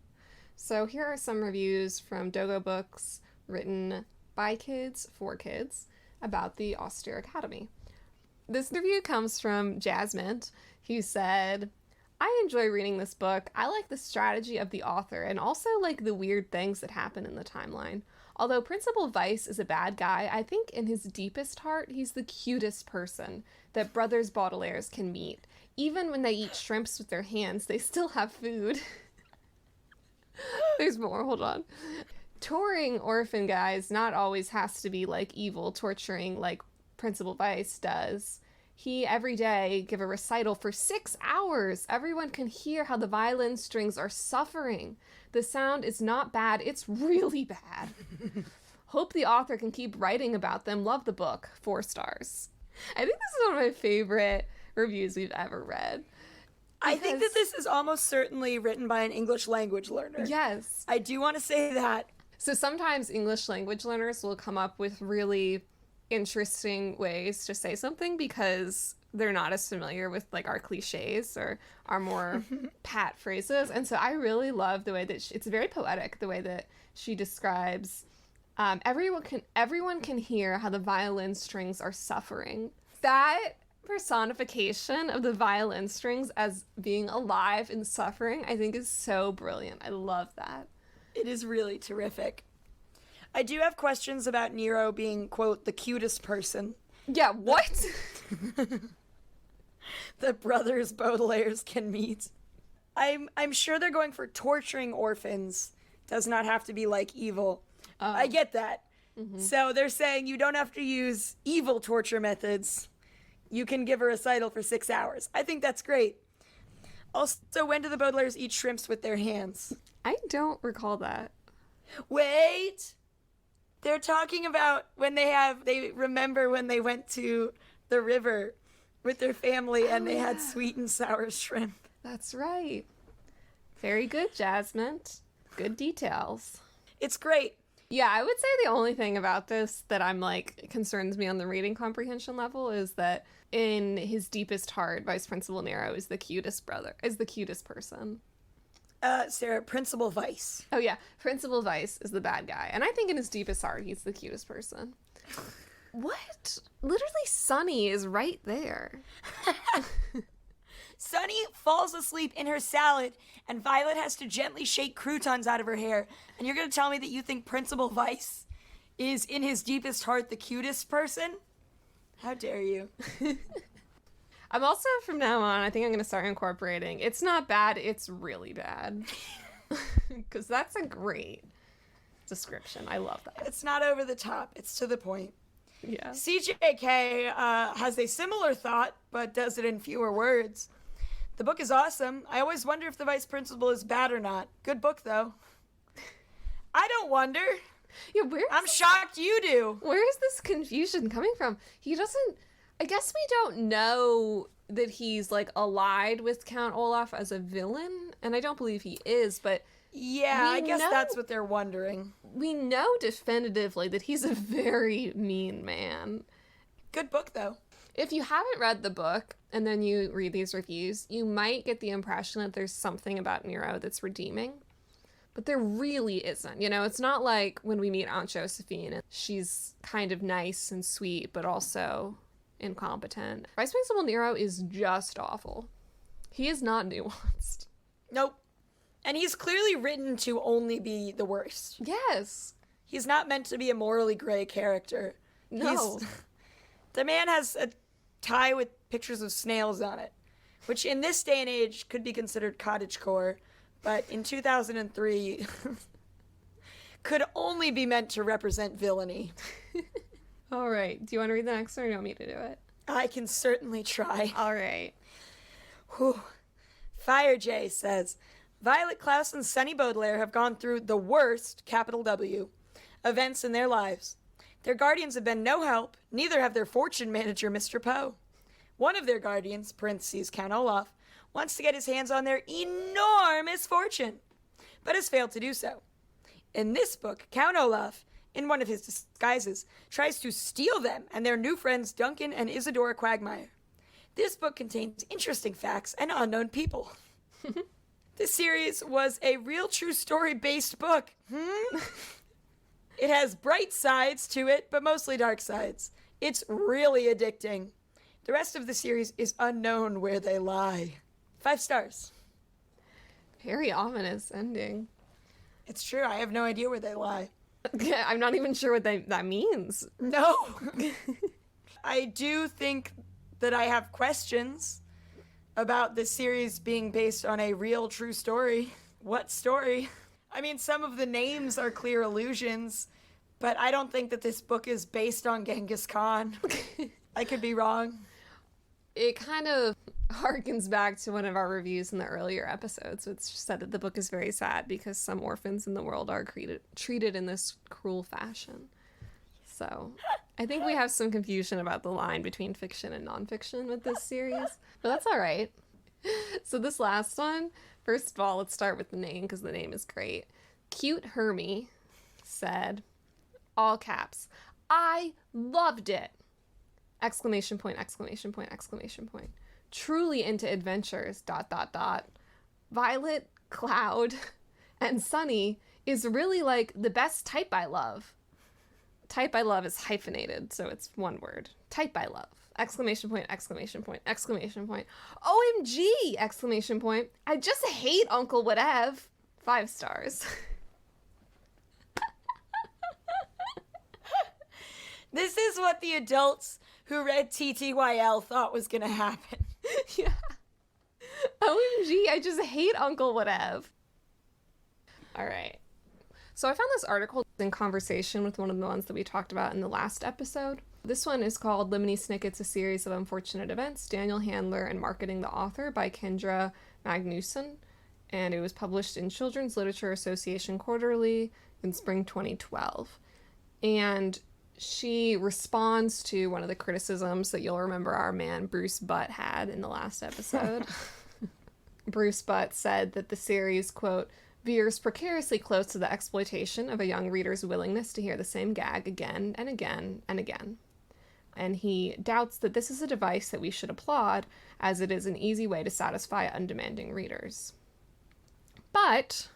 So here are some reviews from Dogo Books written by kids for kids about the Austere Academy. This review comes from Jasmine, who said, "I enjoy reading this book. I like the strategy of the author and also like the weird things that happen in the timeline. Although Principal Vice is a bad guy, I think in his deepest heart, he's the cutest person that brothers Baudelaires can meet. Even when they eat shrimps with their hands, they still have food." There's more, hold on. "Touring orphan guys not always has to be like evil, torturing like Principal Vice does. he every day give a recital for 6 hours. Everyone can hear how the violin strings are suffering. The sound is not bad, it's really bad. Hope the author can keep writing about them. Love the book. 4 stars. I think this is one of my favorite reviews we've ever read. I think that this is almost certainly written by an English language learner. Yes. I do want to say that. So sometimes English language learners will come up with really interesting ways to say something because they're not as familiar with like our cliches or our more pat phrases. And so I really love the way that it's very poetic, the way that she describes everyone can hear how the violin strings are suffering. That personification of the violin strings as being alive and suffering, I think is so brilliant. I love that. It is really terrific. I do have questions about Nero being, quote, the cutest person. Yeah, what? The brothers Baudelaires can meet. I'm sure they're going for torturing orphans. Does not have to be like evil. I get that. Mm-hmm. So they're saying you don't have to use evil torture methods. You can give a recital for 6 hours. I think that's great. Also, when do the Baudelaires eat shrimps with their hands? I don't recall that. Wait! They're talking about when they remember when they went to the river with their family and they had sweet and sour shrimp. That's right. Very good, Jasmine. Good details. It's great. Yeah, I would say the only thing about this that I'm like concerns me on the reading comprehension level is that in his deepest heart, Vice Principal Nero is the cutest person. Sarah, Principal Vice. Oh yeah, Principal Vice is the bad guy. And I think in his deepest heart, he's the cutest person. What? Literally, Sonny is right there. Sonny falls asleep in her salad, and Violet has to gently shake croutons out of her hair. And you're going to tell me that you think Principal Vice is, in his deepest heart, the cutest person? How dare you? I'm also, from now on, I think I'm going to start incorporating, it's not bad, it's really bad. Because that's a great description. I love that. It's not over the top. It's to the point. Yeah. CJK has a similar thought, but does it in fewer words. The book is awesome. I always wonder if the vice principal is bad or not. Good book, though. I don't wonder. Yeah, I'm shocked you do. Where is this confusion coming from? He doesn't... I guess we don't know that he's, like, allied with Count Olaf as a villain, and I don't believe he is, but... Yeah, I guess that's what they're wondering. We know definitively that he's a very mean man. Good book, though. If you haven't read the book, and then you read these reviews, you might get the impression that there's something about Nero that's redeeming. But there really isn't. You know, it's not like when we meet Aunt Josephine, and she's kind of nice and sweet, but also incompetent. Vice Principal Nero is just awful. He is not nuanced. Nope. And he's clearly written to only be the worst. Yes. He's not meant to be a morally gray character. No. The man has a tie with pictures of snails on it, which in this day and age could be considered cottagecore, but in 2003 could only be meant to represent villainy. All right. Do you want to read the next one or do you want me to do it? I can certainly try. All right. Whew. Fire J says, Violet Klaus and Sonny Baudelaire have gone through the worst, capital W, events in their lives. Their guardians have been no help, neither have their fortune manager, Mr. Poe. One of their guardians, parentheses Count Olaf, wants to get his hands on their enormous fortune, but has failed to do so. In this book, Count Olaf, in one of his disguises, tries to steal them and their new friends Duncan and Isadora Quagmire. This book contains interesting facts and unknown people. This series was a real true story based book. It has bright sides to it, but mostly dark sides. It's really addicting. The rest of the series is unknown where they lie. 5 stars. Very ominous ending. It's true. I have no idea where they lie. I'm not even sure what that means. No. I do think that I have questions about this series being based on a real true story. What story? I mean, some of the names are clear allusions, but I don't think that this book is based on Genghis Khan. I could be wrong. it kind of harkens back to one of our reviews in the earlier episodes, which said that the book is very sad because some orphans in the world are treated in this cruel fashion. So I think we have some confusion about the line between fiction and nonfiction with this series, but that's all right. So this last one, first of all, let's start with the name because the name is great. Cute Hermie said, all caps, "I loved it!" Exclamation point, exclamation point, exclamation point. Truly into adventures, ... Violet, Cloud, and Sonny is really like the best type I love. Type I love is hyphenated, so it's one word. Type I love. Exclamation point, exclamation point, exclamation point. OMG! Exclamation point. I just hate Uncle Whatever. 5 stars. This is what the adults who read TTYL thought was going to happen. Yeah. OMG, I just hate Uncle Whatever. All right. So I found this article in conversation with one of the ones that we talked about in the last episode. This one is called Lemony Snicket's A Series of Unfortunate Events, Daniel Handler and Marketing the Author by Kendra Magnuson. And it was published in Children's Literature Association Quarterly in spring 2012. And she responds to one of the criticisms that you'll remember our man Bruce Butt had in the last episode. Bruce Butt said that the series, quote, veers precariously close to the exploitation of a young reader's willingness to hear the same gag again and again and again. And he doubts that this is a device that we should applaud, as it is an easy way to satisfy undemanding readers. But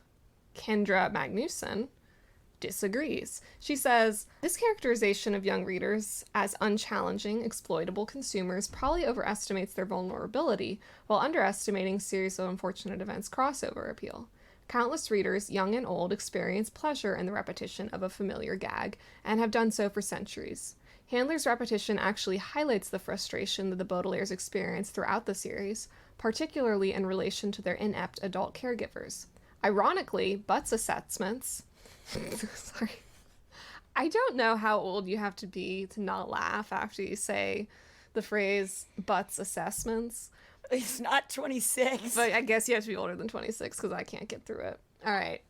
Kendra Magnuson disagrees. She says, this characterization of young readers as unchallenging, exploitable consumers probably overestimates their vulnerability, while underestimating Series of Unfortunate Events crossover appeal. Countless readers, young and old, experience pleasure in the repetition of a familiar gag, and have done so for centuries. Handler's repetition actually highlights the frustration that the Baudelaires experience throughout the series, particularly in relation to their inept adult caregivers. Ironically, Butt's assessments... Sorry. I don't know how old you have to be to not laugh after you say the phrase Butt's assessments. He's not 26. But I guess you have to be older than 26 because I can't get through it. All right.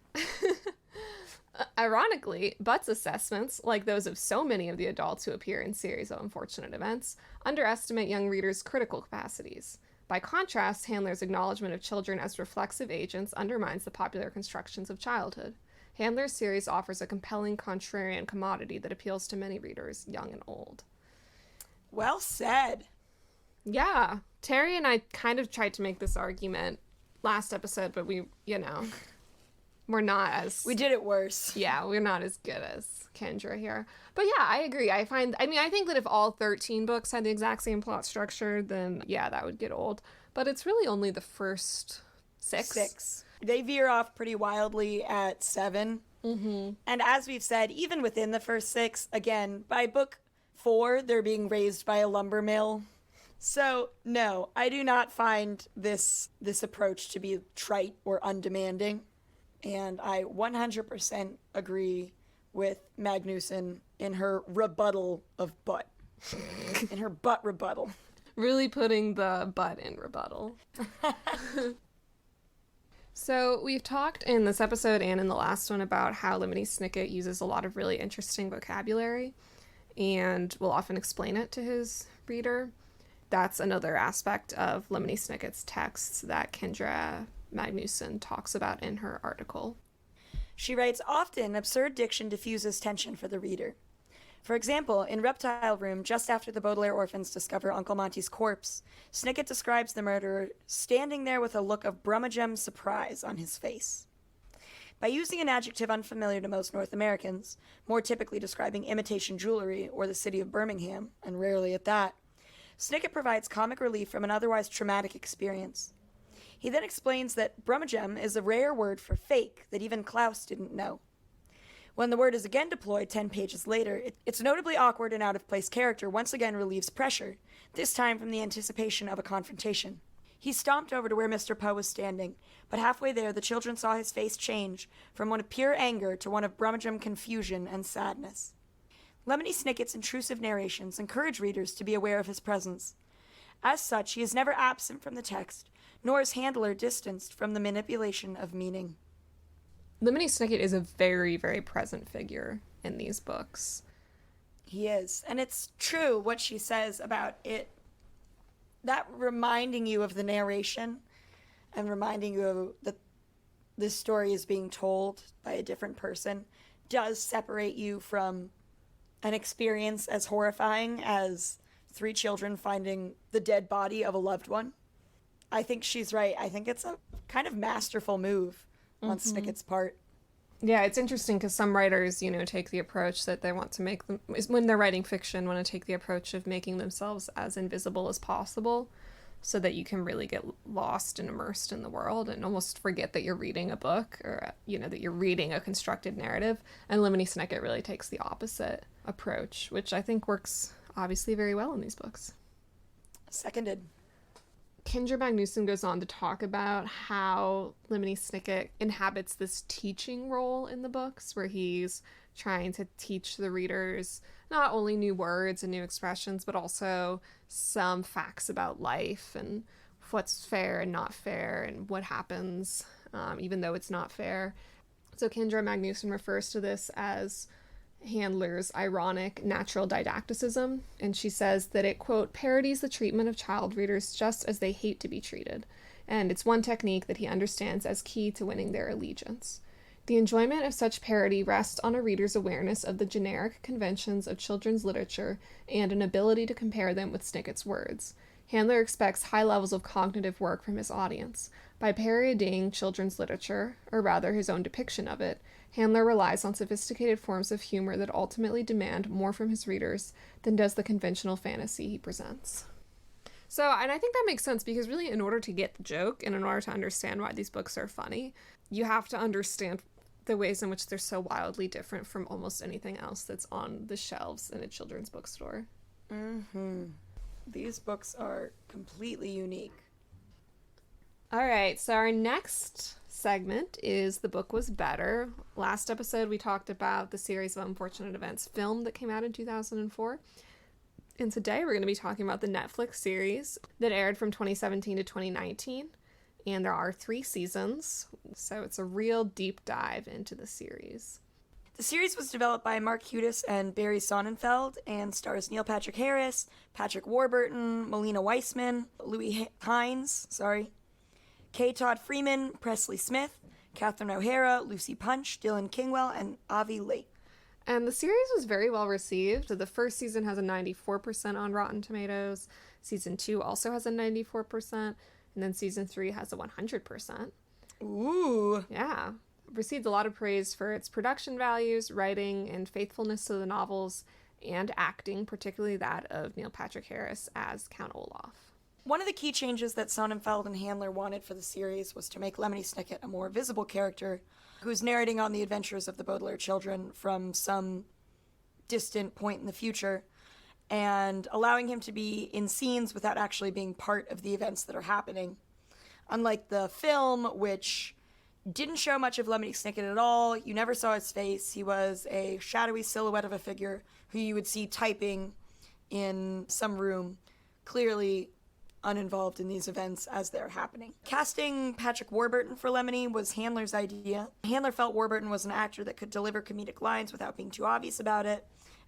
Ironically, Butt's assessments, like those of so many of the adults who appear in Series of Unfortunate Events, underestimate young readers' critical capacities. By contrast, Handler's acknowledgement of children as reflexive agents undermines the popular constructions of childhood. Handler's series offers a compelling contrarian commodity that appeals to many readers, young and old. Well said. Yeah. Terry and I kind of tried to make this argument last episode, but we're not as... We did it worse. Yeah, we're not as good as Kendra here. But yeah, I agree. I think that if all 13 books had the exact same plot structure, then yeah, that would get old. But it's really only the first 6. They veer off pretty wildly at 7. Mm-hmm. And as we've said, even within the first 6, again, by book 4, they're being raised by a lumber mill. So, no, I do not find this approach to be trite or undemanding. And I 100% agree with Magnuson in her rebuttal of Butt. In her Butt rebuttal. Really putting the butt in rebuttal. So we've talked in this episode and in the last one about how Lemony Snicket uses a lot of really interesting vocabulary and will often explain it to his reader. That's another aspect of Lemony Snicket's texts that Kendra Magnuson talks about in her article. She writes, often absurd diction diffuses tension for the reader. For example, in Reptile Room, just after the Baudelaire orphans discover Uncle Monty's corpse, Snicket describes the murderer standing there with a look of brummagem surprise on his face. By using an adjective unfamiliar to most North Americans, more typically describing imitation jewelry or the city of Birmingham, and rarely at that, Snicket provides comic relief from an otherwise traumatic experience. He then explains that brummagem is a rare word for fake that even Klaus didn't know. When the word is again deployed 10 pages later, its notably awkward and out-of-place character once again relieves pressure, this time from the anticipation of a confrontation. He stomped over to where Mr. Poe was standing, but halfway there the children saw his face change from one of pure anger to one of brummagem confusion and sadness. Lemony Snicket's intrusive narrations encourage readers to be aware of his presence. As such, he is never absent from the text, nor is Handler distanced from the manipulation of meaning. Lemony Snicket is a very, very present figure in these books. He is. And it's true what she says about it, that reminding you of the narration and reminding you that this story is being told by a different person does separate you from an experience as horrifying as 3 children finding the dead body of a loved one. I think she's right. I think it's a kind of masterful move on Snicket's part. Yeah, it's interesting because some writers, take the approach that they want to make them, when they're writing fiction, want to take the approach of making themselves as invisible as possible so that you can really get lost and immersed in the world and almost forget that you're reading a book or, that you're reading a constructed narrative. And Lemony Snicket really takes the opposite approach, which I think works obviously very well in these books. Seconded. Kendra Magnuson goes on to talk about how Lemony Snicket inhabits this teaching role in the books where he's trying to teach the readers not only new words and new expressions, but also some facts about life and what's fair and not fair and what happens even though it's not fair. So Kendra Magnuson refers to this as Handler's ironic natural didacticism, and she says that it, quote, parodies the treatment of child readers just as they hate to be treated, and it's one technique that he understands as key to winning their allegiance. The enjoyment of such parody rests on a reader's awareness of the generic conventions of children's literature and an ability to compare them with Snicket's words. Handler expects high levels of cognitive work from his audience. By parodying children's literature, or rather his own depiction of it, Handler relies on sophisticated forms of humor that ultimately demand more from his readers than does the conventional fantasy he presents. So, and I think that makes sense because really in order to get the joke and in order to understand why these books are funny, you have to understand the ways in which they're so wildly different from almost anything else that's on the shelves in a children's bookstore. These books are completely unique. All right, so our next segment is The Book Was Better. Last episode, we talked about the series of Unfortunate Events film that came out in 2004. And today, we're going to be talking about the Netflix series that aired from 2017 to 2019. And there are 3 seasons, so it's a real deep dive into the series. The series was developed by Mark Hudis and Barry Sonnenfeld and stars Neil Patrick Harris, Patrick Warburton, Melina Weissman, Louis Hines, K. Todd Freeman, Presley Smith, Catherine O'Hara, Lucy Punch, Dylan Kingwell, and Avi Lake. And the series was very well received. The first season has a 94% on Rotten Tomatoes. Season 2 also has a 94%. And then season 3 has a 100%. Ooh. Yeah. Received a lot of praise for its production values, writing, and faithfulness to the novels, and acting, particularly that of Neil Patrick Harris as Count Olaf. One of the key changes that Sonnenfeld and Handler wanted for the series was to make Lemony Snicket a more visible character who's narrating on the adventures of the Baudelaire children from some distant point in the future and allowing him to be in scenes without actually being part of the events that are happening. Unlike the film, which didn't show much of Lemony Snicket at all, you never saw his face. He was a shadowy silhouette of a figure who you would see typing in some room, clearly uninvolved in these events as they're happening. Casting Patrick Warburton for Lemony was Handler's idea. Handler felt Warburton was an actor that could deliver comedic lines without being too obvious about it,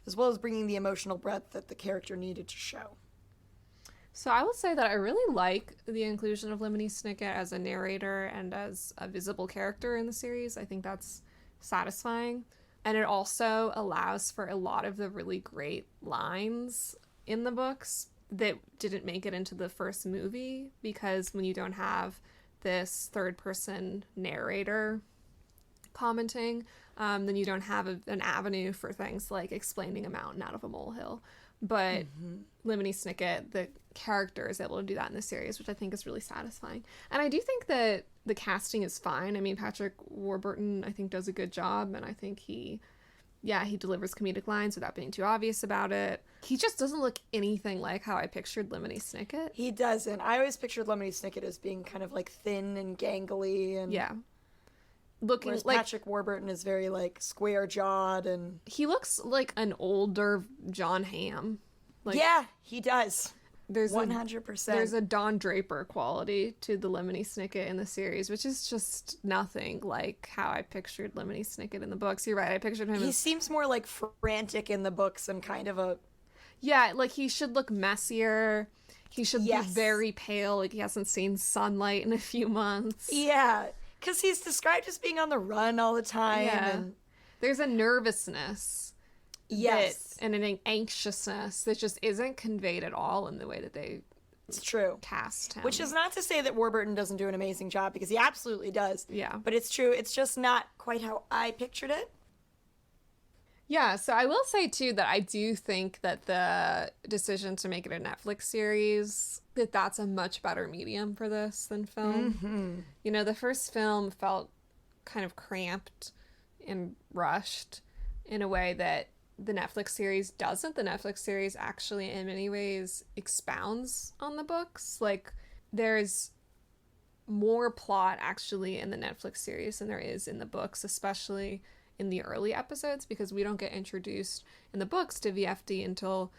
as well as bringing the emotional breadth that the character needed to show. So I will say that I really like the inclusion of Lemony Snicket as a narrator and as a visible character in the series. I think that's satisfying. And it also allows for a lot of the really great lines in the books that didn't make it into the first movie, because when you don't have this third-person narrator commenting, then you don't have an avenue for things like explaining a mountain out of a molehill. But Lemony Snicket, the character, is able to do that in the series, which I think is really satisfying. And I do think that the casting is fine. I mean, Patrick Warburton, I think, does a good job, and I think he delivers comedic lines without being too obvious about it. He just doesn't look anything like how I pictured Lemony Snicket. He doesn't. I always pictured Lemony Snicket as being kind of like thin and gangly, and looking whereas like Patrick Warburton is very like square jawed, and he looks like an older John Hamm. yeah, he does. there's 100%. There's a Don Draper quality to the Lemony Snicket in the series, which is just nothing like how I pictured Lemony Snicket in the books. You're right, I pictured him He as... seems more like frantic in the books and kind of a... Yeah, like he should look messier. He should Yes. be very pale, like he hasn't seen sunlight in a few months. Yeah, because he's described as being on the run all the time. Yeah. And... There's a nervousness. Yes. And an anxiousness that just isn't conveyed at all in the way that they It's true. cast him. Which is not to say that Warburton doesn't do an amazing job, because he absolutely does. Yeah. But it's true. It's just not quite how I pictured it. Yeah, so I will say, too, that I do think that the decision to make it a Netflix series, that's a much better medium for this than film. Mm-hmm. You know, the first film felt kind of cramped and rushed in a way that the Netflix series doesn't. The Netflix series actually, in many ways, expounds on the books. Like, there's more plot, actually, in the Netflix series than there is in the books, especially in the early episodes, because we don't get introduced in the books to VFD until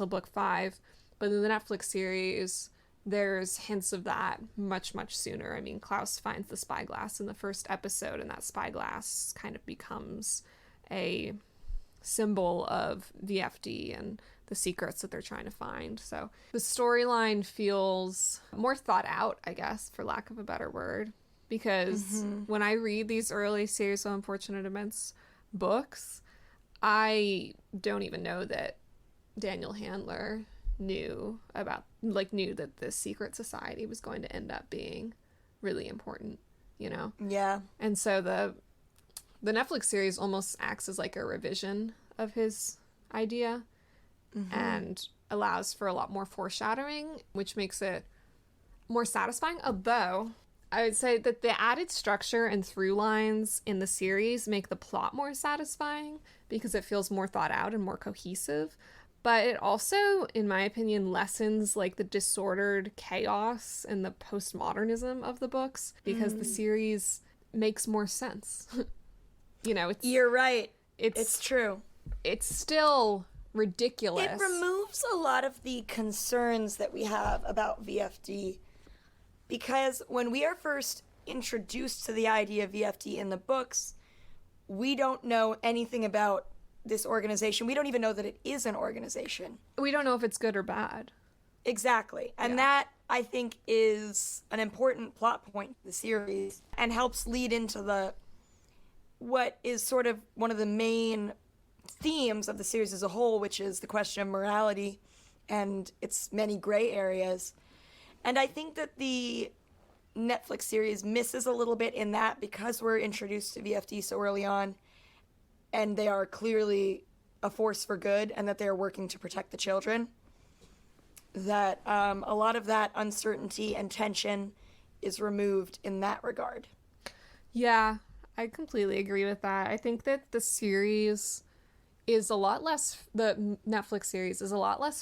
book 5. But in the Netflix series, there's hints of that much, much sooner. I mean, Klaus finds the spyglass in the first episode, and that spyglass kind of becomes a symbol of VFD and the secrets that they're trying to find. So the storyline feels more thought out, I guess, for lack of a better word. Because when I read these early Series of Unfortunate Events books, I don't even know that Daniel Handler knew that this secret society was going to end up being really important, you know? Yeah. And so the Netflix series almost acts as like a revision of his idea and allows for a lot more foreshadowing, which makes it more satisfying. Although I would say that the added structure and through lines in the series make the plot more satisfying because it feels more thought out and more cohesive. But it also, in my opinion, lessens like the disordered chaos and the postmodernism of the books because the series makes more sense. You know, You're right. It's true. It's still ridiculous. It removes a lot of the concerns that we have about VFD, because when we are first introduced to the idea of VFD in the books, we don't know anything about this organization. We don't even know that it is an organization. We don't know if it's good or bad. Exactly. And that, I think, is an important plot point in the series and helps lead into what is sort of one of the main themes of the series as a whole, which is the question of morality and its many gray areas. And I think that the Netflix series misses a little bit in that, because we're introduced to VFD so early on, and they are clearly a force for good, and that they're working to protect the children, that a lot of that uncertainty and tension is removed in that regard. Yeah, I completely agree with that. I think that the Netflix series is a lot less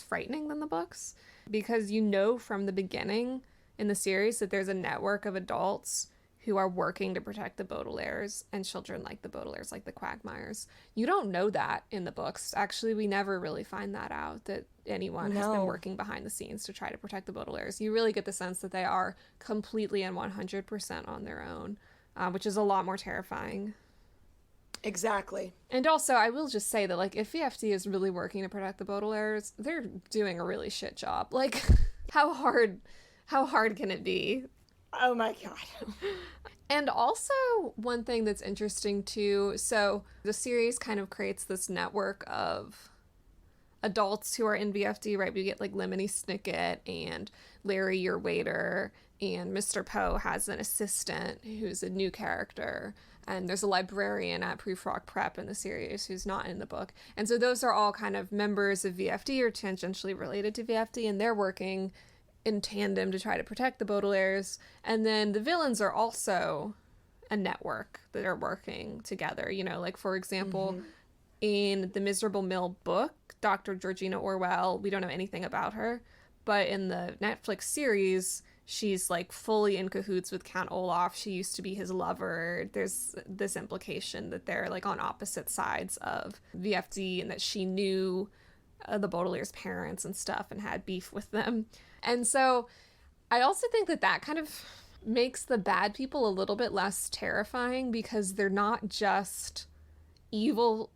frightening than the books, because you know from the beginning in the series that there's a network of adults who are working to protect the Baudelaires and children like the Baudelaires, like the Quagmires. You don't know that in the books. Actually, we never really find that out, that anyone has been working behind the scenes to try to protect the Baudelaires. You really get the sense that they are completely and 100% on their own, which is a lot more terrifying. Exactly. And also, I will just say that, like, if VFD is really working to protect the Baudelaires, they're doing a really shit job. Like, how hard can it be? Oh my god. And also, one thing that's interesting too, so the series kind of creates this network of adults who are in VFD, right? We get like Lemony Snicket and Larry, your waiter, and Mr. Poe has an assistant who's a new character, and there's a librarian at Prufrock Prep in the series who's not in the book. And so those are all kind of members of VFD or tangentially related to VFD, and they're working in tandem to try to protect the Baudelaires. And then the villains are also a network that are working together. You know, like, for example, in the Miserable Mill book, Dr. Georgina Orwell, we don't know anything about her, but in the Netflix series, she's like fully in cahoots with Count Olaf. She used to be his lover. There's this implication that they're like on opposite sides of VFD, and that she knew the Baudelaires' parents and stuff and had beef with them. And so I also think that kind of makes the bad people a little bit less terrifying, because they're not just evil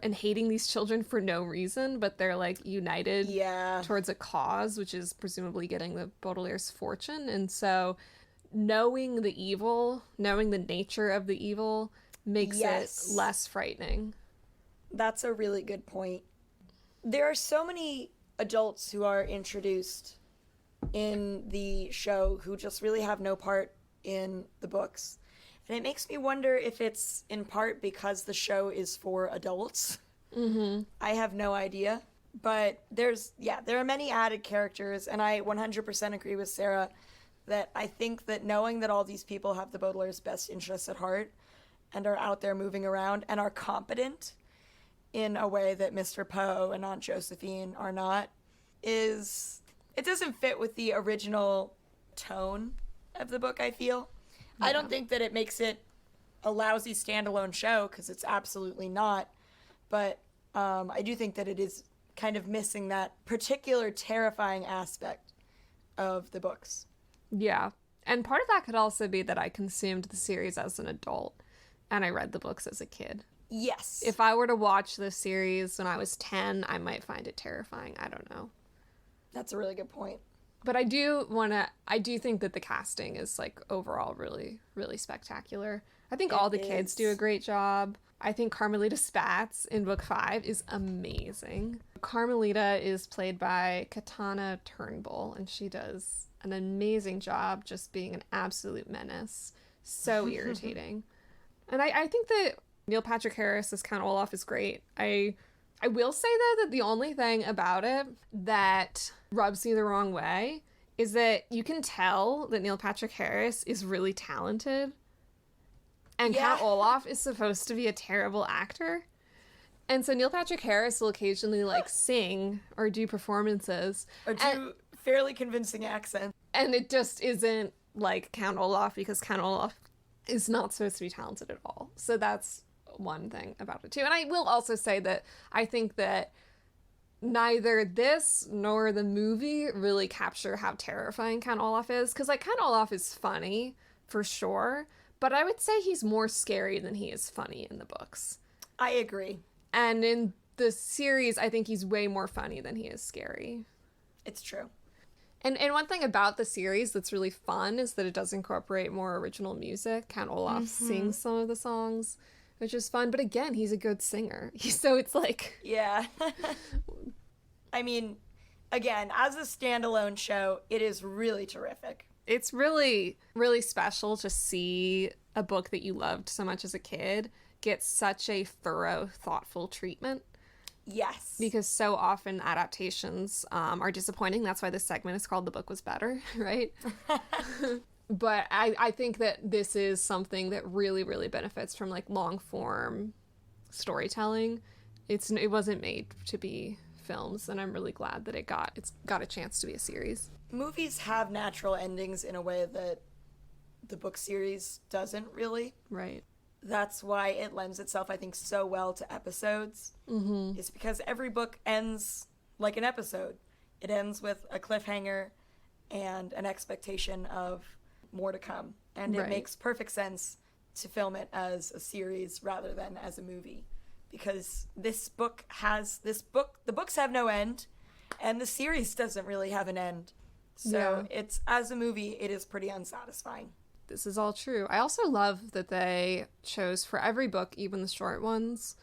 and hating these children for no reason, but they're like united towards a cause, which is presumably getting the Baudelaires' fortune. And so knowing the evil, knowing the nature of the evil, makes it less frightening. That's a really good point. There are so many adults who are introduced in the show who just really have no part in the books. And it makes me wonder if it's in part because the show is for adults. Mm-hmm. I have no idea. But there are many added characters, and I 100% agree with Sarah that I think that knowing that all these people have the Baudelaire's best interests at heart and are out there moving around and are competent in a way that Mr. Poe and Aunt Josephine are not, it doesn't fit with the original tone of the book, I feel. Yeah. I don't think that it makes it a lousy standalone show, because it's absolutely not. But I do think that it is kind of missing that particular terrifying aspect of the books. Yeah. And part of that could also be that I consumed the series as an adult and I read the books as a kid. Yes. If I were to watch this series when I was 10, I might find it terrifying. I don't know. That's a really good point. But I do think that the casting is, like, overall really, really spectacular. I think all the kids do a great job. I think Carmelita Spatz in book 5 is amazing. Carmelita is played by Katana Turnbull, and she does an amazing job just being an absolute menace. So irritating. And I think that Neil Patrick Harris as Count Olaf is great. I will say, though, that the only thing about it that rubs me the wrong way is that you can tell that Neil Patrick Harris is really talented. And Count Olaf is supposed to be a terrible actor. And so Neil Patrick Harris will occasionally, like, sing or do performances. Or do fairly convincing accents. And it just isn't like Count Olaf, because Count Olaf is not supposed to be talented at all. So that's one thing about it, too. And I will also say that I think that neither this nor the movie really capture how terrifying Count Olaf is. Because, like, Count Olaf is funny, for sure. But I would say he's more scary than he is funny in the books. I agree. And in the series, I think he's way more funny than he is scary. It's true. And one thing about the series that's really fun is that it does incorporate more original music. Count Olaf sings some of the songs, which is fun. But again, he's a good singer. So it's like... Yeah. I mean, again, as a standalone show, it is really terrific. It's really, really special to see a book that you loved so much as a kid get such a thorough, thoughtful treatment. Yes. Because so often adaptations are disappointing. That's why this segment is called The Book Was Better, right? But I think that this is something that really, really benefits from, like, long-form storytelling. It wasn't made to be films, and I'm really glad that it's got a chance to be a series. Movies have natural endings in a way that the book series doesn't really. Right. That's why it lends itself, I think, so well to episodes. Mm-hmm. It's because every book ends like an episode. It ends with a cliffhanger and an expectation of more to come. And it makes perfect sense to film it as a series rather than as a movie. Because the books have no end, and the series doesn't really have an end. So it's, as a movie, it is pretty unsatisfying. This is all true. I also love that they chose for every book, even the short ones,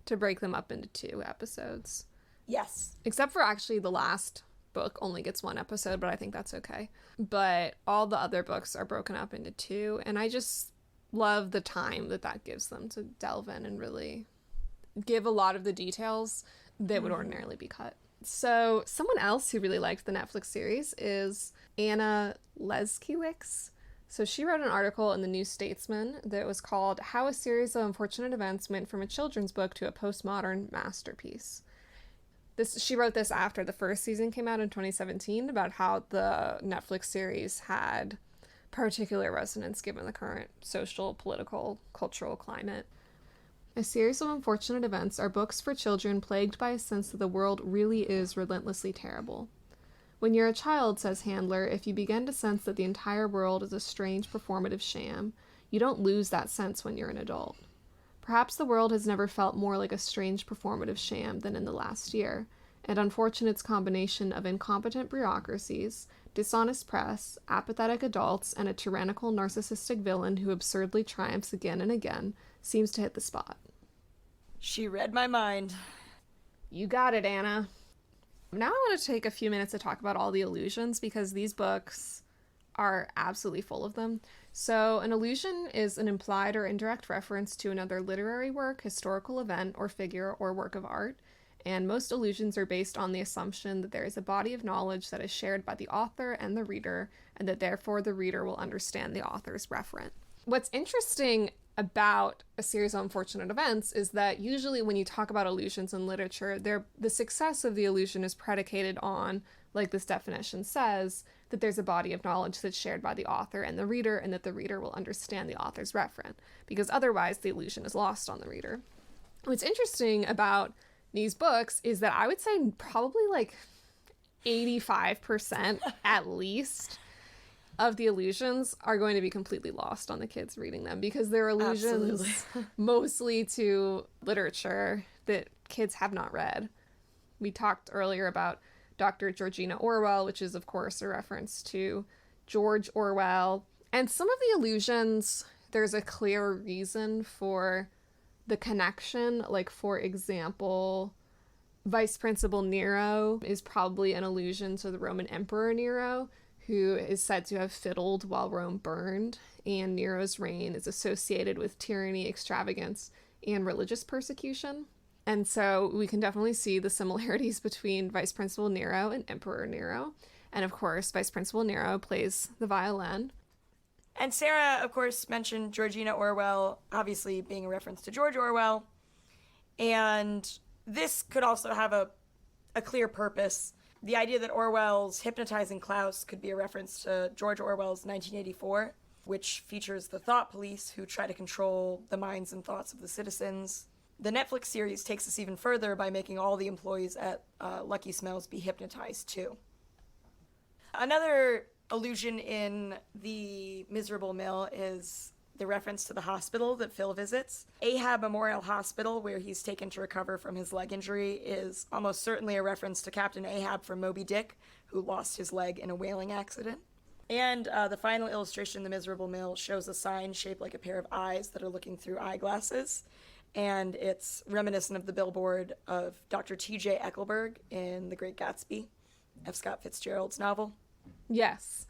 to break them up into 2 episodes. Yes. Except for actually the last book only gets 1 episode, but I think that's okay. But all the other books are broken up into 2, and I just love the time that gives them to delve in and really give a lot of the details that would ordinarily be cut. So someone else who really liked the Netflix series is Anna Leskiewicz. So she wrote an article in the New Statesman that was called How a Series of Unfortunate Events Went from a Children's Book to a Postmodern Masterpiece. She wrote this after the first season came out in 2017 about how the Netflix series had particular resonance given the current social, political, cultural climate. A series of unfortunate events are books for children plagued by a sense that the world really is relentlessly terrible. When you're a child, says Handler, if you begin to sense that the entire world is a strange performative sham, you don't lose that sense when you're an adult. Perhaps the world has never felt more like a strange performative sham than in the last year, and unfortunate's combination of incompetent bureaucracies, dishonest press, apathetic adults, and a tyrannical narcissistic villain who absurdly triumphs again and again seems to hit the spot. She read my mind. You got it, Anna. Now I want to take a few minutes to talk about all the allusions because these books are absolutely full of them. So an allusion is an implied or indirect reference to another literary work, historical event, or figure, or work of art. And most allusions are based on the assumption that there is a body of knowledge that is shared by the author and the reader, and that therefore the reader will understand the author's referent. What's interesting about a series of unfortunate events is that usually when you talk about allusions in literature, the success of the allusion is predicated on, like this definition says, that there's a body of knowledge that's shared by the author and the reader, and that the reader will understand the author's referent, because otherwise the allusion is lost on the reader. What's interesting about these books is that I would say probably like 85% at least of the allusions are going to be completely lost on the kids reading them, because they're allusions mostly to literature that kids have not read. We talked earlier about Dr. Georgina Orwell, which is, of course, a reference to George Orwell. And some of the allusions, there's a clear reason for the connection. Like, for example, Vice Principal Nero is probably an allusion to the Roman Emperor Nero, who is said to have fiddled while Rome burned, and Nero's reign is associated with tyranny, extravagance, and religious persecution. And so we can definitely see the similarities between Vice Principal Nero and Emperor Nero. And of course, Vice Principal Nero plays the violin. And Sarah, of course, mentioned Georgina Orwell, obviously being a reference to George Orwell. And this could also have a clear purpose. The idea that Orwell's hypnotizing Klaus could be a reference to George Orwell's 1984, which features the thought police who try to control the minds and thoughts of the citizens. The Netflix series takes this even further by making all the employees at Lucky Smells be hypnotized too. Another allusion in The Miserable Mill is the reference to the hospital that Phil visits. Ahab Memorial Hospital, where he's taken to recover from his leg injury, is almost certainly a reference to Captain Ahab from Moby Dick, who lost his leg in a whaling accident. And the final illustration in The Miserable Mill shows a sign shaped like a pair of eyes that are looking through eyeglasses. And it's reminiscent of the billboard of Dr. T.J. Eckelberg in The Great Gatsby, F. Scott Fitzgerald's novel. Yes.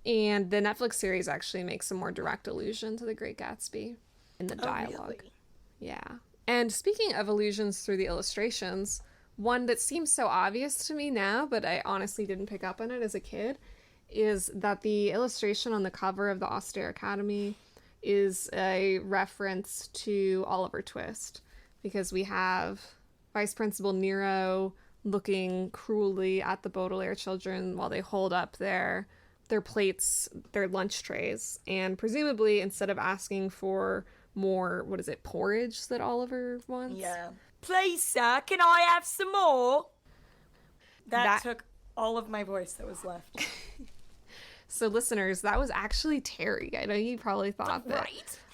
And the Netflix series actually makes a more direct allusion to The Great Gatsby in the dialogue. Oh, really? Yeah. And speaking of allusions through the illustrations, one that seems so obvious to me now, but I honestly didn't pick up on it as a kid, is that the illustration on the cover of the Austere Academy is a reference to Oliver Twist, because we have Vice Principal Nero looking cruelly at the Baudelaire children while they hold up their plates, their lunch trays, and presumably instead of asking for more, porridge that Oliver wants? Yeah. Please, sir, can I have some more? That took all of my voice that was left. So listeners, that was actually Terry. I know you probably thought that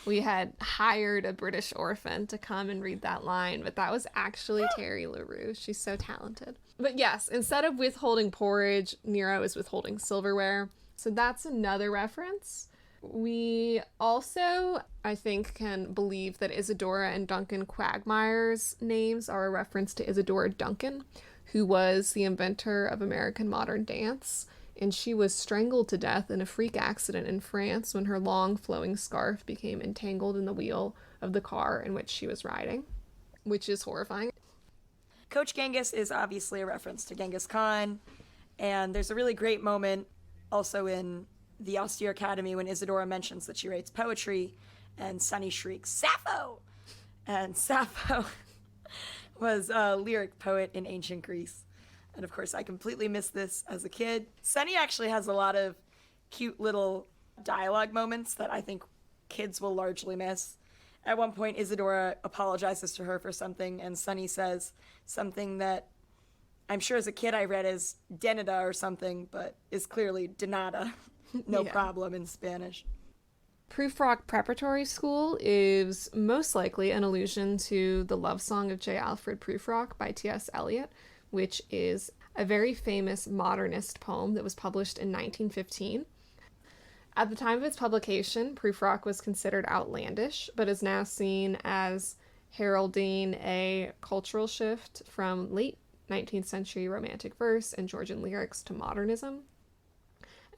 we had hired a British orphan to come and read that line, but that was actually Terry LaRue. She's so talented. But yes, instead of withholding porridge, Nero is withholding silverware. So that's another reference. We also, I think, can believe that Isadora and Duncan Quagmire's names are a reference to Isadora Duncan, who was the inventor of American modern dance. And she was strangled to death in a freak accident in France when her long flowing scarf became entangled in the wheel of the car in which she was riding, which is horrifying. Coach Genghis is obviously a reference to Genghis Khan, and there's a really great moment also in the Austere Academy when Isadora mentions that she writes poetry, and Sonny shrieks, "Sappho!" And Sappho was a lyric poet in ancient Greece. And of course, I completely missed this as a kid. Sonny actually has a lot of cute little dialogue moments that I think kids will largely miss. At one point, Isadora apologizes to her for something, and Sonny says something that I'm sure as a kid I read as denada or something, but is clearly denada. No problem in Spanish. Prufrock Preparatory School is most likely an allusion to the love song of J. Alfred Prufrock by T.S. Eliot, which is a very famous modernist poem that was published in 1915. At the time of its publication, Prufrock was considered outlandish, but is now seen as heralding a cultural shift from late 19th century Romantic verse and Georgian lyrics to modernism.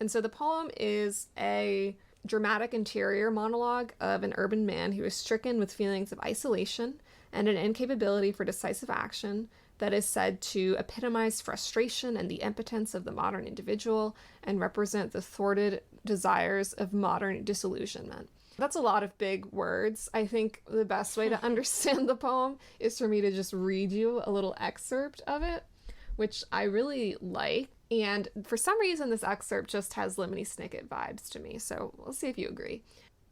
And so the poem is a dramatic interior monologue of an urban man who is stricken with feelings of isolation and an incapability for decisive action that is said to epitomize frustration and the impotence of the modern individual and represent the thwarted desires of modern disillusionment. That's a lot of big words. I think the best way to understand the poem is for me to just read you a little excerpt of it, which I really like. And for some reason, this excerpt just has Lemony Snicket vibes to me, so we'll see if you agree.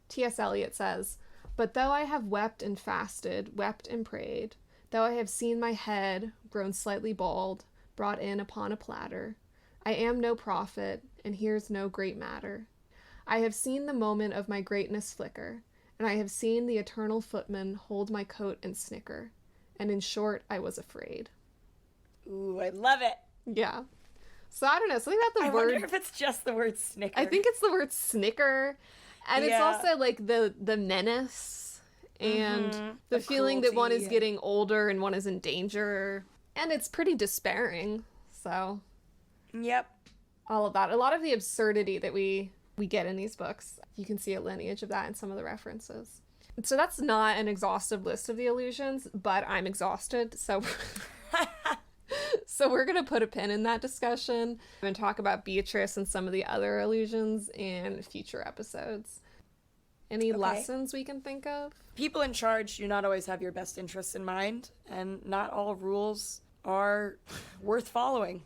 T.S. Eliot says, "But though I have wept and fasted, wept and prayed, though I have seen my head, grown slightly bald, brought in upon a platter, I am no prophet, and here's no great matter. I have seen the moment of my greatness flicker, and I have seen the eternal footman hold my coat and snicker, and in short, I was afraid." Ooh, I love it. Yeah. So I don't know, something about the word... I wonder if it's just the word snicker. I think it's the word snicker, and it's also like the menace, and the feeling that one is getting older and one is in danger, and it's pretty despairing, so... Yep. All of that. A lot of the absurdity that we get in these books, you can see a lineage of that in some of the references. So that's not an exhaustive list of the allusions, but I'm exhausted, so so we're going to put a pin in that discussion and talk about Beatrice and some of the other allusions in future episodes. Any lessons we can think of? People in charge do not always have your best interests in mind, and not all rules are worth following.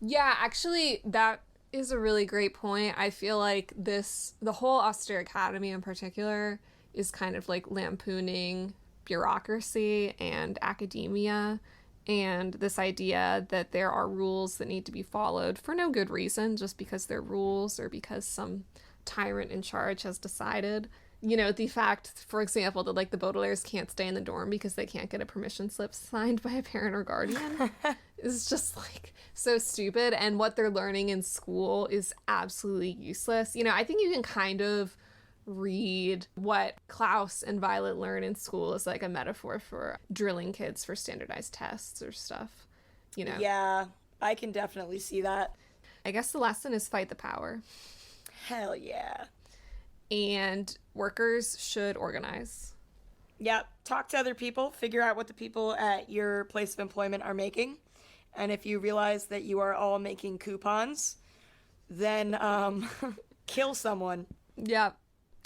Yeah, actually, that is a really great point. I feel like the whole Austere Academy in particular is kind of like lampooning bureaucracy and academia, and this idea that there are rules that need to be followed for no good reason, just because they're rules or because some tyrant in charge has decided. You know, the fact, for example, that like the Baudelaires can't stay in the dorm because they can't get a permission slip signed by a parent or guardian is just like so stupid. And what they're learning in school is absolutely useless. You know, I think you can kind of read what Klaus and Violet learn in school as like a metaphor for drilling kids for standardized tests or stuff, you know? Yeah, I can definitely see that. I guess the lesson is fight the power. Hell yeah. And workers should organize. Yeah, talk to other people, figure out what the people at your place of employment are making. And if you realize that you are all making coupons, then kill someone. Yeah.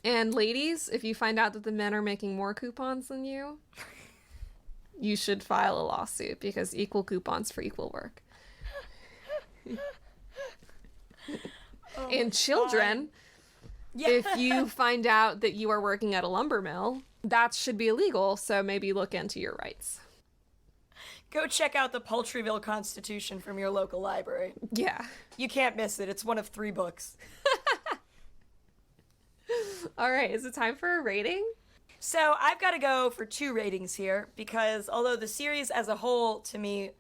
And ladies, if you find out that the men are making more coupons than you, you should file a lawsuit because equal coupons for equal work. And children, if you find out that you are working at a lumber mill, that should be illegal, so maybe look into your rights. Go check out the Poultryville Constitution from your local library. Yeah. You can't miss it. It's one of 3 books. All right, is it time for a rating? So I've got to go for 2 ratings here because although the series as a whole to me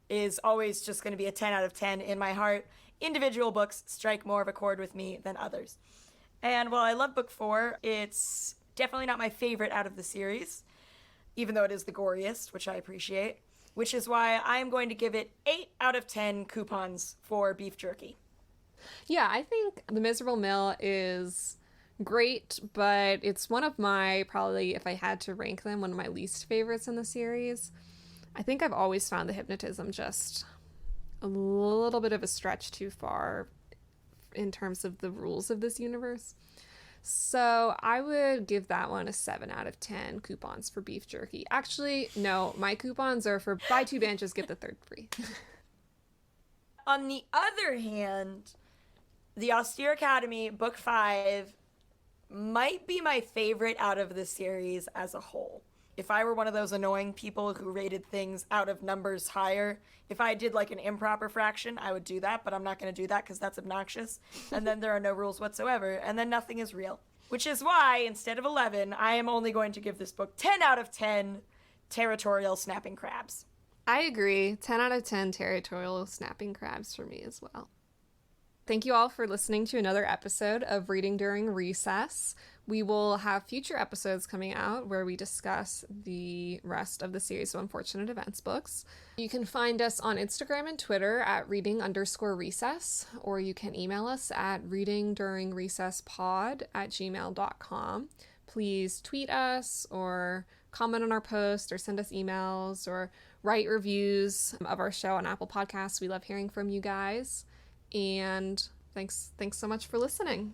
is always just going to be a 10 out of 10 in my heart, individual books strike more of a chord with me than others. And while I love book 4, it's definitely not my favorite out of the series, even though it is the goriest, which I appreciate, which is why I'm going to give it 8 out of 10 coupons for beef jerky. Yeah, I think The Miserable Mill is great, but it's one of my, probably, if I had to rank them, one of my least favorites in the series. I think I've always found the hypnotism just a little bit of a stretch too far in terms of the rules of this universe. So I would give that one a 7 out of 10 coupons for beef jerky. Actually, no, my coupons are for buy 2 banjos, get the 3rd free. On the other hand, the Austere Academy, book 5, might be my favorite out of the series as a whole. If I were one of those annoying people who rated things out of numbers higher, if I did like an improper fraction, I would do that, but I'm not going to do that because that's obnoxious. And then there are no rules whatsoever, and then nothing is real. Which is why, instead of 11, I am only going to give this book 10 out of 10 territorial snapping crabs. I agree. 10 out of 10 territorial snapping crabs for me as well. Thank you all for listening to another episode of Reading During Recess. We will have future episodes coming out where we discuss the rest of the series of Unfortunate Events books. You can find us on Instagram and Twitter at reading_recess, or you can email us at readingduringrecesspod@gmail.com. Please tweet us or comment on our post or send us emails or write reviews of our show on Apple Podcasts. We love hearing from you guys. And thanks so much for listening.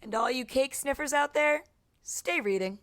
And all you cake sniffers out there, stay reading.